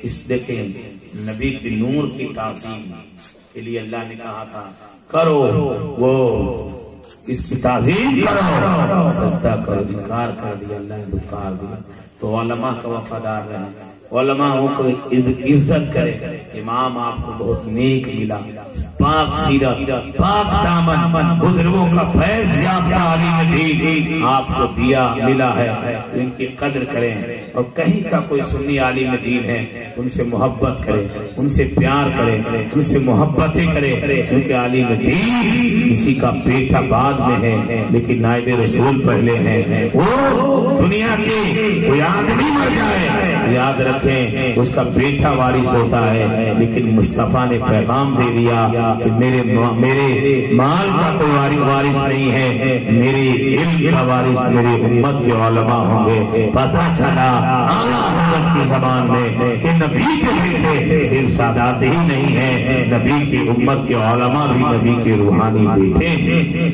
اس دیکھیں نبی کی نور کی تعظیم کے لیے اللہ نے کہا تھا کرو، وہ اس کی تعظیم کرو، سجدہ کرو، انکار کر دیا، اللہ نے دھکار دیا۔ تو علماء کا وفادار رہے، علماء کو عزت کرے۔ امام آپ کو بہت نیک ملا، پاک سیرت، پاک دامن، بزرگوں کا فیض یافتہ عالم دین آپ کو دیا ملا ہے، ان کی قدر کریں۔ اور کہیں کا کوئی سنی عالم دین ہے ان سے محبت کرے، ان سے پیار کرے، ان سے محبتیں کرے، کیونکہ عالم دین کسی کا بیٹا بعد میں ہے لیکن نائب رسول پہلے ہے۔ وہ دنیا کے کوئی آدمی مر جائے یاد رکھیں اس کا بیٹا وارث ہوتا ہے، لیکن مصطفیٰ نے پیغام دے دیا کہ میرے مال کا کوئی وارث نہیں ہے، میرے علم کا وارث میری امت کے علماء ہوں گے۔ پتہ چلا اعلیٰ حضرت کی زبان میں کہ نبی کے بیٹے صرف سادات ہی نہیں ہیں، نبی کی امت کے علماء بھی نبی کے روحانی بیٹے ہیں۔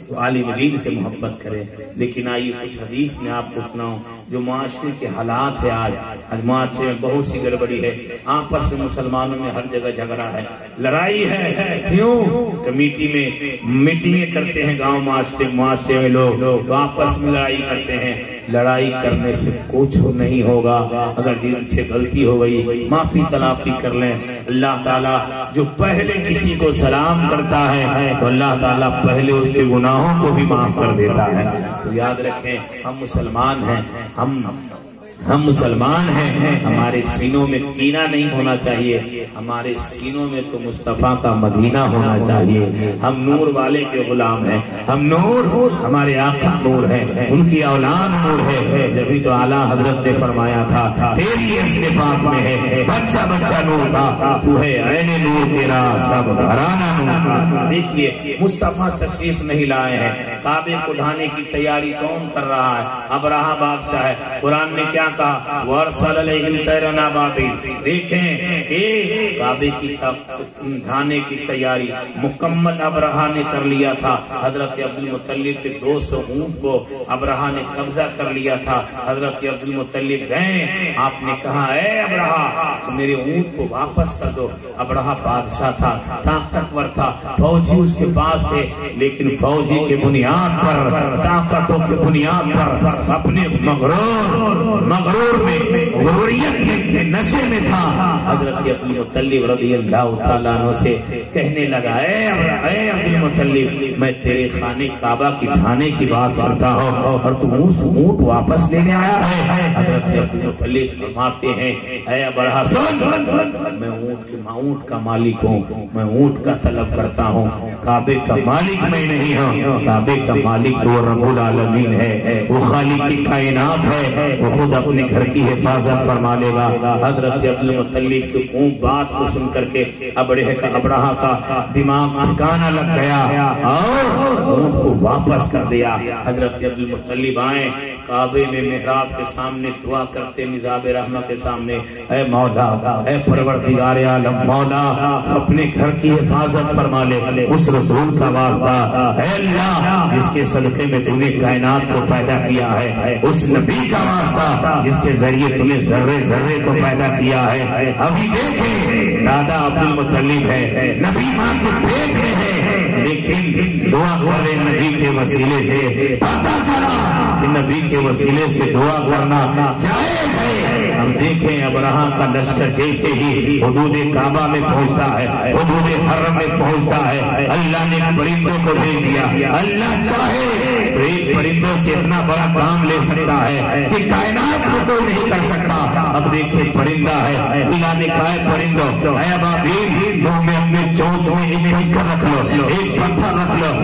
تو عالم دین سے محبت کرے۔ لیکن آئیے کچھ حدیث میں آپ کو سناؤں جو معاشرے کے حالات ہے۔ آج معاشرے میں بہت سی گڑبڑی ہے، آپس میں مسلمانوں میں ہر جگہ جھگڑا ہے، لڑائی ہے۔ کیوں؟ کمیٹی میں میٹنگیں کرتے ہیں، گاؤں معاشرے میں لوگ آپس میں لڑائی کرتے ہیں۔ لڑائی کرنے سے کچھ نہیں ہوگا، اگر دل سے غلطی ہو گئی معافی تلافی کر لیں۔ اللہ تعالیٰ جو پہلے کسی کو سلام کرتا ہے تو اللہ تعالیٰ پہلے اس کے گناہوں کو بھی معاف کر دیتا ہے۔ تو یاد رکھیں ہم مسلمان ہیں، ہم مسلمان ہیں، ہمارے سینوں میں کینہ نہیں ہونا چاہیے، ہمارے سینوں میں تو مصطفیٰ کا مدینہ ہونا چاہیے۔ ہم نور والے کے غلام ہیں، ہم نور، ہمارے آقا نور ہے، ان کی اولاد نور ہے۔ جبھی تو اعلیٰ حضرت نے فرمایا تھا تیری اصل پاک میں ہے بچہ بچہ نور کا، تو ہے عین نور تیرا سب گھرانہ نور کا۔ دیکھیے مصطفیٰ تشریف نہیں لائے ہیں، کعبے کو ڈھانے کی تیاری کون کر رہا ہے؟ ابرہہ بادشاہ ہے۔ قرآن نے کیا کہا؟ وَأَرْسَلَ عَلَيْهِمْ طَيْرًا أَبَابِيلَ۔ دیکھیں کعبے کی ڈھانے کی تیاری مکمل ابرہہ نے کر لیا تھا۔ حضرت عبدالمطلب کے 200 اونٹ کو ابرہہ نے قبضہ کر لیا تھا۔ حضرت عبدالمطلب گئے، آپ نے کہا اے ابرہہ میرے اونٹ کو واپس کر دو۔ ابرہہ بادشاہ تھا، طاقتور تھا، فوجی اس کے پاس تھے، لیکن فوجی کے بنیاد پر، طاقتوں کے بنیاد پر اپنے مغرور میں غروریت میں نشے میں تھا۔ حضرت عبدالمطلب رضی اللہ تعالیٰ عنہ سے کہنے لگا اے عبدالمطلب میں تیرے خانے کعبہ کی ڈھانے کی بات کرتا ہوں اور تم اس اونٹ واپس لینے آیا ہے۔ حضرت عبدالمطلب فرماتے ہیں اے ابرہہ سن، میں اونٹ کا مالک ہوں، میں اونٹ کا طلب کرتا ہوں، کعبے کا مالک میں نہیں ہوں۔ کعبے کا مالک تو رب العالمین ہے، وہ خالق کی کائنات ہے، وہ خود اپنے گھر کی حفاظت فرما لے گا۔ حضرت عبدالمطلب کی بات کو سن کر کے ابرہہ کا دماغ ٹھکانا لگ گیا اور اونٹ کو واپس کر دیا۔ حضرت عبدالمطلب آئے کعبے میں محراب کے سامنے دعا کرتے مزاب رحمت کے سامنے، اے مولا، اے پروردگار عالم، مولا اپنے گھر کی حفاظت فرما لے، اس رسول کا واسطہ، اے اللہ جس کے صدقے میں تم نے کائنات کو پیدا کیا ہے، اس نبی کا واسطہ جس کے ذریعے تم نے ذرے ذرے کو پیدا کیا ہے۔ ابھی دیکھیں دادا عبدالمطلب ہے، نبی ماں کے پیٹ میں ہے، لیکن دعا کرے نبی کے وسیلے سے، پتہ چلا کہ نبی کے وسیلے سے دعا کرنا جائز ہے۔ ہم دیکھیں ابرہہ کا لشکر جیسے ہی حدود کعبہ میں پہنچتا ہے، حدود حرم میں پہنچتا ہے، اللہ نے پرندوں کو بھیج دیا۔ اللہ چاہے تو ایک پرندوں سے اتنا بڑا کام لے سکتا ہے کہ کائنات کو کوئی نہیں کر سکتا۔ اب دیکھیں پرندہ ہے، اللہ نے کہا ہے پرندوں اے ابابیل منہ میں اپنے چونچ میں ایک کنکر رکھ لو، ایک پتھر رکھ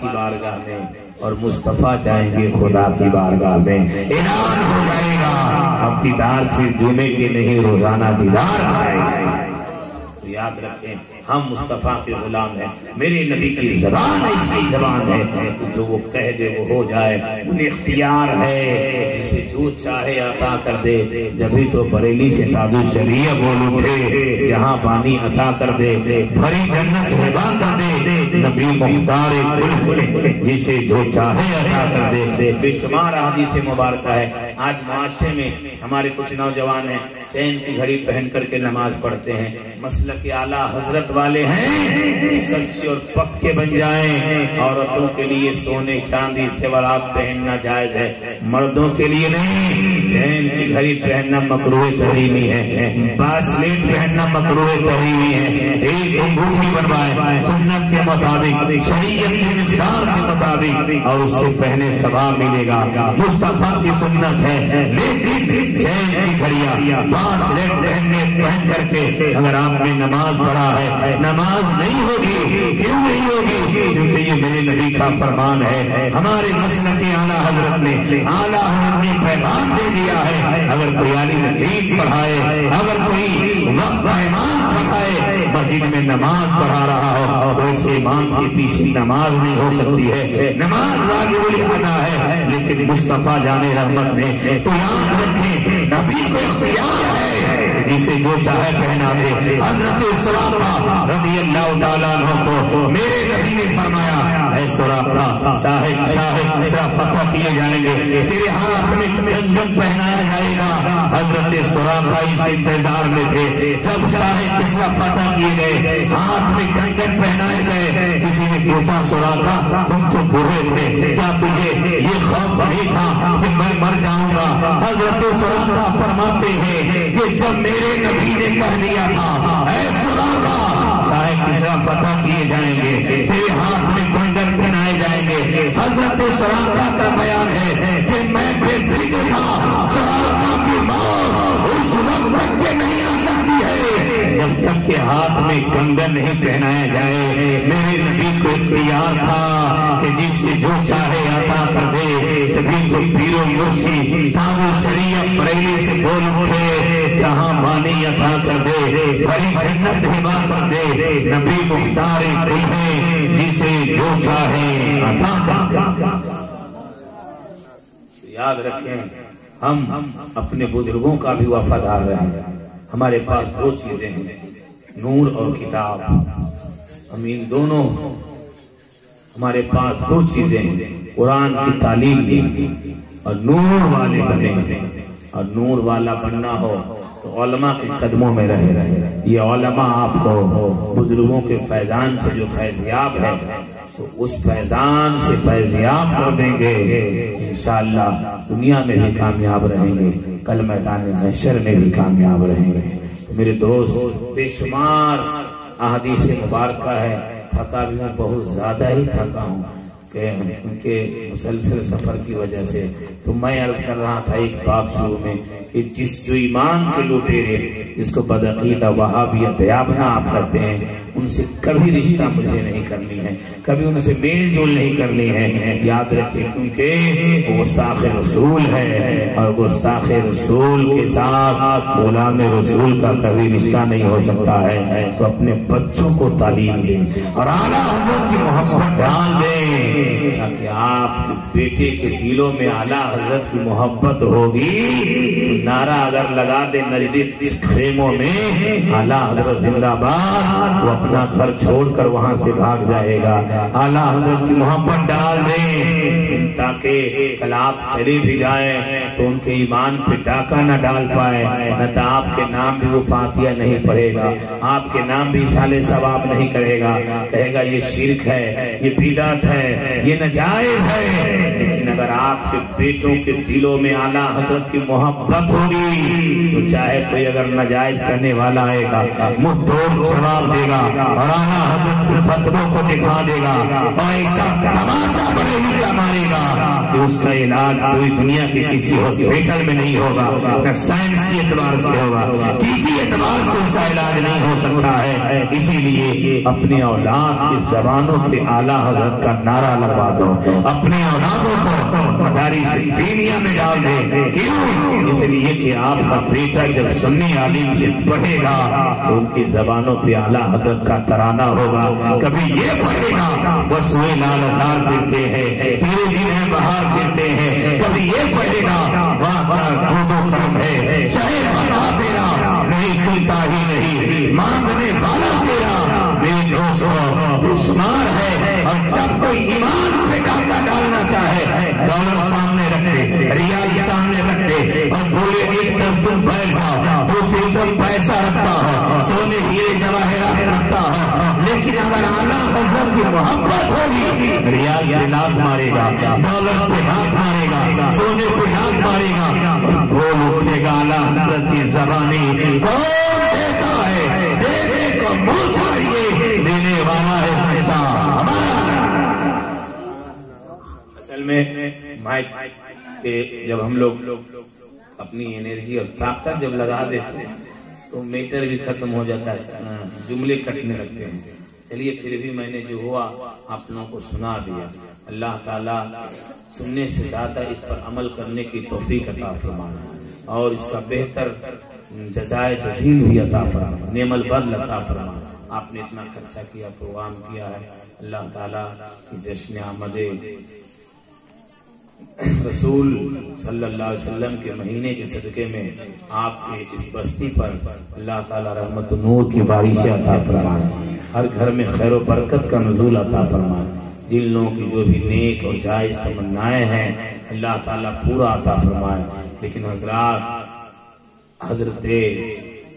کی بارگاہ میں اور مصطفیٰ چاہیں گے خدا کی بارگاہ میں، اعلان ہو جائے گا اب دیدار سے جمعے کے نہیں روزانہ دیدار آئے گا۔ تو یاد رکھیں ہم مصطفیٰ کے غلام ہیں، میرے نبی کی زبان ایسی زبان ہے کہ جو وہ کہہ دے وہ ہو جائے، انہیں اختیار ہے جسے جو چاہے عطا کر دے۔ جبھی تو بریلی سے تاج الشریعہ بول اٹھے جہاں پانی عطا کر دے، بھری جنت ہبا کر دے، نبی مختار کل جسے جو چاہے عطا کر دے۔ بے شمار احادیث مبارکہ ہے۔ آج معاشرے میں ہمارے کچھ نوجوان ہیں چین کی گھڑی پہن کر کے نماز پڑھتے ہیں، مسلک اعلیٰ حضرت والے ہیں، سچے اور پکے بن جائیں۔ عورتوں کے لیے سونے چاندی زیورات پہننا جائز ہے، مردوں کے لیے نہیں۔ چین کی گھڑی پہننا مکروہ تحریمی ہے، باسلیٹ پہننا مکروہ تحریمی ہے۔ ایک انگوٹھی بنوائے سنت کے مطابق، شریعت کے مقدار کے مطابق، اور اس سے پہنے ثواب ملے گا، مصطفیٰ کی سنت ہے۔ لیکن چین کی گھڑیاں باسلیٹ پہن کر کے اگر آپ نے نماز پڑھا ہے، نماز نہیں ہوگی۔ کیوں نہیں ہوگی؟ کیونکہ یہ میرے نبی کا فرمان ہے، ہمارے مسلک اعلیٰ حضرت نے پیغام دے دیا ہے، اگر کوئی عالم دین پڑھائے، اگر کوئی وقت امام پڑھائے، مسجد میں نماز پڑھا رہا ہو تو ایسے امام کے پیچھے نماز نہیں ہو سکتی ہے، نماز واجب الادا ہے۔ لیکن مصطفیٰ جان رحمت نے تو یاد رکھیں نبی کو اختیار ہے جسے جو چاہے پہنا دے۔ حضرت سراقہ رضی اللہ تعالیٰ عنہ کو میرے نبی نے فرمایا، اے سراقہ صاحب شاہد کسرا فتح کیے جائیں گے، تیرے ہاتھ میں کنگن پہنایا جائے گا۔ حضرت سراقہ اس انتظار میں تھے جب شاہد کسرا فتح کیے گئے، ہاتھ میں کنگن پہنائے گئے۔ کسی نے پوچھا سراقہ تم تو بوڑھے تھے، کیا تجھے یہ خوف نہیں تھا کہ میں مر جاؤں گا؟ حضرت سراقہ فرماتے ہیں کہ جب میرے نبی نے کہہ دیا تھا اے سراقہ شاہد کسرا فتح کیے جائیں گے، تیرے ہاتھ میں کنگن پہنائے جائیں گے، حضرت سراقہ کا بیان ہے کہ میں بے فکر تھا، سراقہ کی موت اس وقت تک کے نہیں آ سکتی ہے جب تک کہ ہاتھ میں کنگن نہیں پہنایا جائے۔ میرے نبی کو اختیار تھا کہ جس سے جو چاہے عطا کر دے۔ تبھی تو پیر و مرشد تاج الشریعہ بریلی سے بول اٹھے جہاں بانی عطا کر دے، بھری جنت ہبا کر دے، نبی مختار کل ہے جسے جو چاہے عطا کر دے۔ یاد رکھیں ہم اپنے بزرگوں کا بھی وفادار رہے۔ ہمارے پاس دو چیزیں ہیں، نور اور کتاب۔ ہم ان دونوں ہمارے پاس دو چیزیں ہیں، قرآن کی تعلیم لی اور نور والے بنے ہیں۔ اور نور والا بننا ہو تو علماء کے قدموں میں رہے۔ یہ علماء آپ کو بزرگوں کے فیضان سے جو فیضیاب ہے تو اس فیضان سے فیضیاب کر دیں گے، انشاءاللہ دنیا میں بھی کامیاب رہیں گے، کل میدان محشر میں بھی کامیاب رہیں گے۔ میرے دوست بے شمار احادیث مبارکہ ہے، تھکا بھی ہوں، بہت زیادہ ہی تھکا ہوں کہ ان کے مسلسل سفر کی وجہ سے۔ تو میں عرض کر رہا تھا ایک بات شروع میں کہ جو ایمان کے لٹیرے جس کو بدعقیدہ وہابیت دیابنا آپ کرتے ہیں، ان سے کبھی رشتہ مجھے نہیں کرنی ہے، کبھی ان سے میل جول نہیں کرنی ہے۔ یاد رکھیں کیونکہ وہ گستاخ رسول ہے اور گستاخ رسول کے ساتھ غلام رسول کا کبھی رشتہ نہیں ہو سکتا ہے۔ تو اپنے بچوں کو تعلیم دیں اور اعلیٰ حضرت کی محبت ڈال دیں تاکہ آپ کے بیٹے کے دلوں میں اعلیٰ حضرت کی محبت ہوگی۔ نعرہ اگر لگا دے نجد خیموں میں اعلیٰ حضرت زندہ باد، وہ اپنا گھر چھوڑ کر وہاں سے بھاگ جائے گا۔ اعلیٰ حضرت کی محبت ڈال دیں تاکہ کل آپ چلے بھی جائیں تو ان کے ایمان پہ ڈاکہ نہ ڈال پائے، نہ تو آپ کے نام بھی وہ فاتحہ نہیں پڑھے گا، آپ کے نام بھی اصالِ ثواب نہیں کرے گا، کہے گا یہ شرک ہے، یہ بدعت ہے، یہ ناجائز ہے۔ لیکن اگر آپ کے بیٹوں کے دلوں میں اعلیٰ حضرت کی محبت ہوگی تو چاہے کوئی اگر ناجائز کرنے والا آئے گا منہ توڑ جواب دے گا، اور آنا حضرت کے فتووں کو دکھا دے گا اور ایسا تماشا بڑے کا مارے گا کہ اس کا علاج پوری دنیا کے کسی ہاسپٹل میں نہیں ہوگا، نہ سائنسی اعتبار سے ہوگا، کسی اعتبار سے اس کا علاج نہیں ہو سکتا ہے۔ اسی لیے اپنے اولاد کی زبانوں پہ اعلیٰ حضرت کا نعرہ لگوا دو، اپنے اولادوں کو مدارس دینیہ میں ڈال دے۔ کیوں؟ اس لیے کہ آپ کا بیٹا جب سنی عالم سے پڑھے گا تو ان کی زبانوں پہ اعلیٰ حضرت کا ترانہ ہوگا۔ کبھی یہ پڑھے گا بس وہ لال ہزار پھرتے ہیں، تیرے دن ہے بہار پھرتے ہیں، کبھی یہ پڑھے گا واہ واہ جود و کرم ہے، چاہے بتا تیرا نہیں سنتا ہی نہیں، مانگنے والا تیرا بے دوستوں بے شمار ہے۔ اور جب کوئی ایمان پہ ڈاکہ ڈالنا چاہے ڈالر سامنے رکھتے، ریال سامنے رکھتے اور بولے ایک طرف تم بیٹھ جاؤ، دوسری طرف پیسہ رکھتا ہو، سونے ہیرے جواہرات رکھتا ہو، لیکن اگر اعلیٰ حضرت کی محبت ہوگی ریال پہ لات مارے گا، ڈالر پہ ہاتھ مارے گا، سونے پہ ہاتھ مارے گا، بول اٹھے گا اعلیٰ حضرت کی زبانی۔ کون دیتا ہے؟ دینے کو منہ چاہیے، دینے والا ہے سچا ہمارا۔ اصل میں مائک کے جب ہم لوگ اپنی انرجی اور طاقت جب لگا دیتے ہیں تو میٹر بھی ختم ہو جاتا ہے، جملے کٹنے لگتے ہیں۔ چلیے پھر بھی میں نے جو ہوا آپ لوگوں کو سنا دیا۔ اللہ تعالیٰ سننے سے زیادہ اس پر عمل کرنے کی توفیق عطا فرمائے اور اس کا بہتر جزائے جزیل بھی عطا فرمائے، نعم البدل عطا فرمائے۔ آپ نے اتنا خرچہ کیا، پروگرام کیا ہے، اللہ تعالیٰ کی جشن آمد رسول صلی اللہ علیہ وسلم کے مہینے کے صدقے میں آپ کے اس بستی پر اللہ تعالیٰ رحمت و نور کی بارشیں عطا فرمائے، ہر گھر میں خیر و برکت کا نزول عطا فرمائے۔ جن لوگوں کی جو بھی نیک اور جائز تمنائیں ہیں اللہ تعالیٰ پورا عطا فرمائے۔ لیکن حضرات، حضرت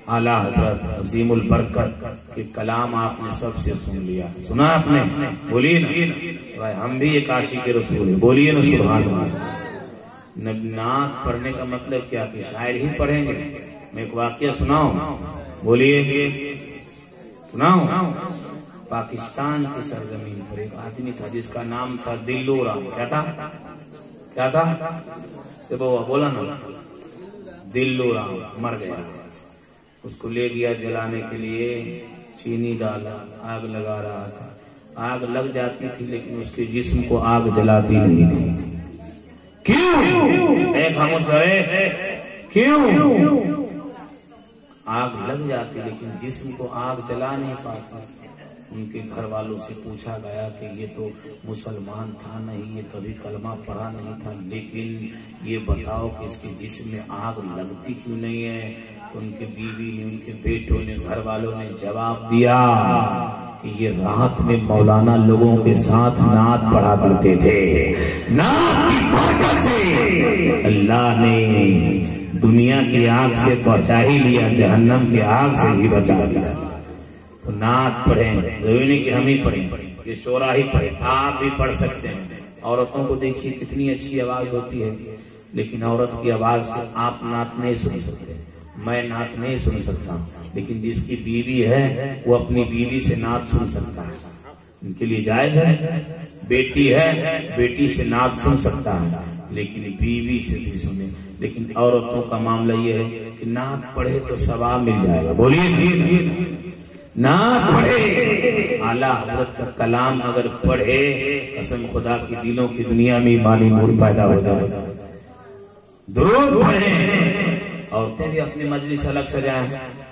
اعلیٰ حضرت عظیم البرکت کے کلام آپ نے سب سے سن لیا، سنا آپ نے؟ بولیے نا، ہم بھی ایک عاشق رسول ہیں، بولیے نا سبحان اللہ۔ نعت پڑھنے کا مطلب کیا کہ شاعر ہی پڑھیں گے؟ میں ایک واقعہ سناؤں، بولیے سناؤں۔ پاکستان کی سرزمین پر ایک آدمی تھا جس کا نام تھا دلو رام۔ کیا تھا؟ بولا نا، دلو رام مر گیا۔ اس کو لے گیا جلانے کے لیے، چینی ڈالا، آگ لگا رہا تھا، آگ لگ جاتی تھی لیکن اس کے جسم کو آگ جلاتی نہیں تھی۔ کیوں؟ اے خاموش رہے، کیوں؟ آگ لگ جاتی لیکن جسم کو آگ جلا نہیں پاتی۔ ان کے گھر والوں سے پوچھا گیا کہ یہ تو مسلمان تھا نہیں، یہ کبھی کلمہ پڑھا نہیں تھا، لیکن یہ بتاؤ کہ اس کے جسم میں آگ لگتی کیوں نہیں ہے؟ تو ان کے بیوی نے، ان کے بیٹوں نے، گھر والوں نے جواب دیا کہ یہ رات میں مولانا لوگوں کے ساتھ نعت پڑھا کرتے تھے، نعت کی برکت سے اللہ نے دنیا کی آگ سے بچا ہی لیا، جہنم کی آگ سے بھی بچا لیا۔ تو نعت پڑھیں، ضروری نہیں کہ ہم ہی پڑھیں، یہ شعرا ہی پڑھیں، آپ بھی پڑھ سکتے ہیں۔ عورتوں کو دیکھیے کتنی اچھی آواز ہوتی ہے، لیکن عورت کی آواز سے آپ نعت نہیں سن سکتے، میں نعت نہیں سن سکتا، لیکن جس کی بیوی ہے وہ اپنی بیوی سے نعت سن سکتا ہے، ان کے لیے جائز ہے۔ بیٹی ہے، بیٹی سے نعت سن سکتا ہے لیکن بیوی سے بھی سنے۔ لیکن عورتوں کا معاملہ یہ ہے کہ نعت پڑھے تو ثواب مل جائے گا، بولیے نعت پڑھے، اعلیٰ حضرت کا کلام اگر پڑھے، قسم خدا کی دلوں کی دنیا میں ایمانی نور پیدا ہو جائے گا۔ درود پڑھیں، عورتیں بھی اپنی مجلس الگ سجائیں،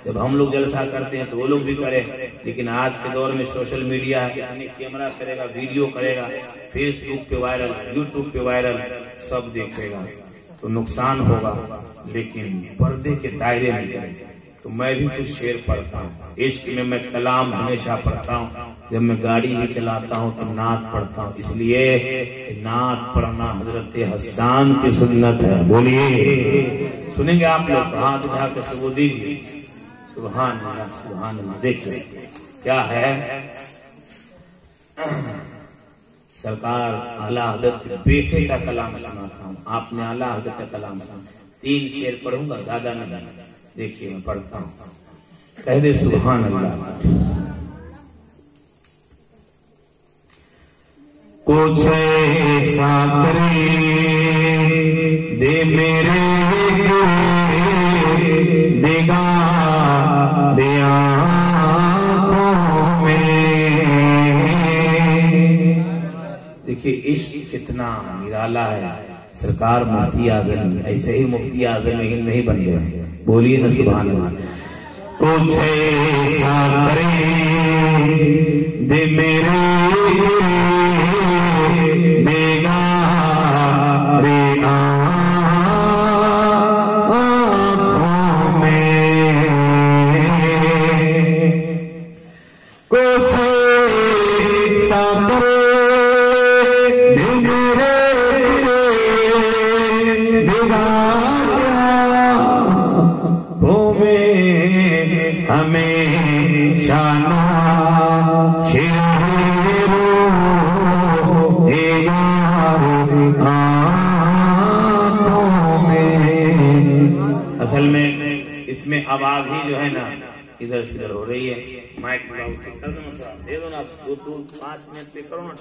جب ہم لوگ جلسہ کرتے ہیں تو وہ لوگ بھی کریں، لیکن آج کے دور میں سوشل میڈیا ہے، اپنی کیمرہ کرے گا، ویڈیو کرے گا، فیس بک پہ وائرل، یوٹیوب پہ وائرل، سب دیکھے گا تو نقصان ہوگا۔ لیکن پردے کے دائرے میں کریں۔ تو میں بھی کچھ شعر پڑھتا ہوں، عشق میں کلام ہمیشہ پڑھتا ہوں، جب میں گاڑی بھی چلاتا ہوں تو نعت پڑھتا ہوں، اس لیے نعت پڑھنا حضرت حسان کی سنت ہے۔ بولیے سنیں گے آپ لوگ؟ ہاتھ اٹھا کے ثبوت دیجیے، سبحان اللہ سبحان اللہ۔ دیکھیے کیا ہے، سرکار اعلیٰ حضرت کے بیٹے کا کلام سناتا ہوں، آپ نے اعلیٰ حضرت کا کلام سنا، 3 شعر پڑھوں گا، زیادہ نہیں۔ دیکھیے میں پڑھتا ہوں، کہہ دے سبحان اللہ۔ کچھ ایسا کرے دے میرے نگاہ آنکھوں میں. دیکھیے عشق کتنا نرالا ہے. سرکار مفتی اعظم ایسے ہی مفتی اعظم ہند نہیں بن گئے. بولیے نا سبحان اللہ. کچھ ایسا کرے دے میرے نگاہ آنکھوں میں. کچھ ایسا کرے دے میرے ہمیشہ اصل میں اس میں آواز ہی جو ہے نا ادھر سے ادھر ہو رہی ہے. مائک دے دو نا 2-5 منٹ پہ کرو نا.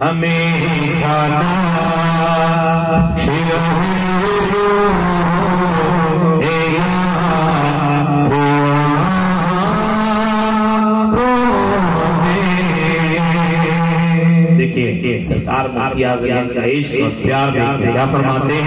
ہمیشہ دیکھیے سرکار مفتی اعظم کا عشق اور پیار دیکھیں کیا فرماتے ہیں.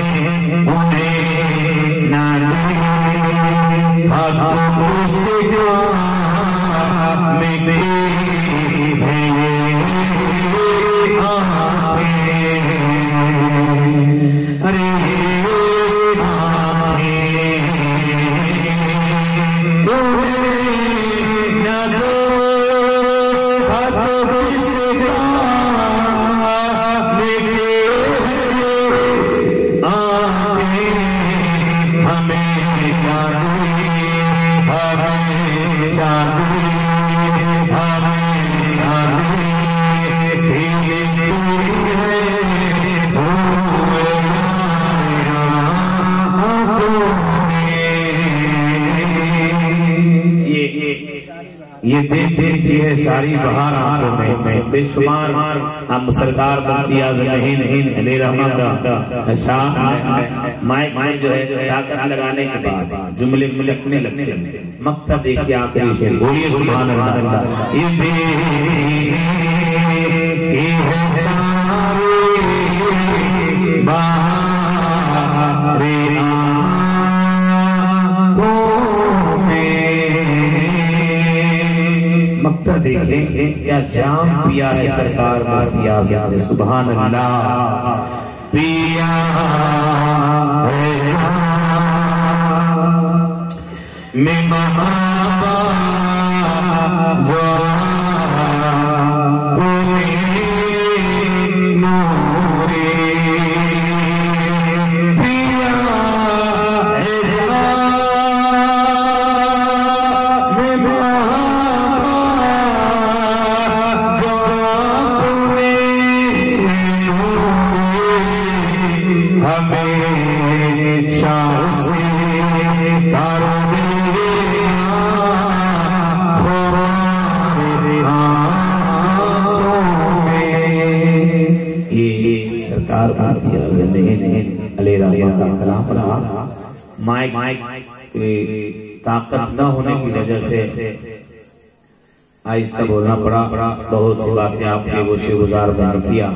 یہ دیکھنے کی ہے ساری بہار آنکھوں میں. بے شمار ہم سرکار مفتی اعظم ہند علیہ رحمت کا شان مائک جو ہے طاقت لگانے کے بعد جملے لکھنے لگنے مکتب دیکھیے آخری شعر. بولیے سبحان اللہ. یہ مکتب دیکھیں کیا جام پیا ہے سرکار مفتی اعظم نے. سبحان اللہ. پیا ہے جام میں محبت جو مائک طاقت نہ ہونے کی وجہ سے آہستہ بولنا پڑا. بہت سی باتیں آپ کے گوشے گزار میں کیا.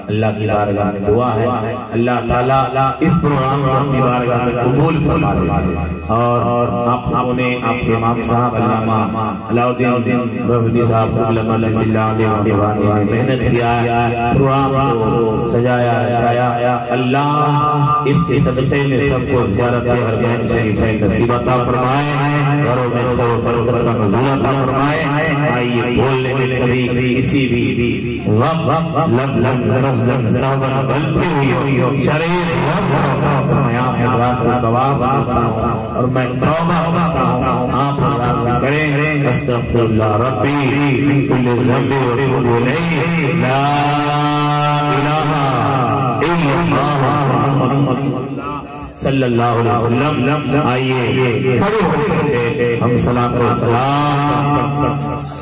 اللہ کی بارگاہ میں دعا ہے اللہ تعالیٰ اس پروگرام کو اپنی بارگاہ میں قبول فرما لے. اور آپ نے آپ کے امام صاحب علامہ علاء الدین غزنوی صاحب محنت کیا پروگرام کو سجایا چھایا. اللہ اس کے صدقے میں سب کو زیارت حرمین شریفین نصیب عطا فرمائے. گھروں میں خیر و برکت کا نزول عطا فرمائے. آئیے بولنے میں کبھی کسی بھی وقت لب لب رس لب ساون بلتی ہوئی شریر میں آپ حضرات کو گواہ بناتا ہوں اور میں توبہ کرتا ہوں. آپ حضرات کریں استغفر اللہ ربی من کل ذنب واتوب الیہ. لا الہ الا اللہ محمد صلی اللہ علیہ وسلم. آئیے کھڑے ہو کر ہم صلاۃ و سلام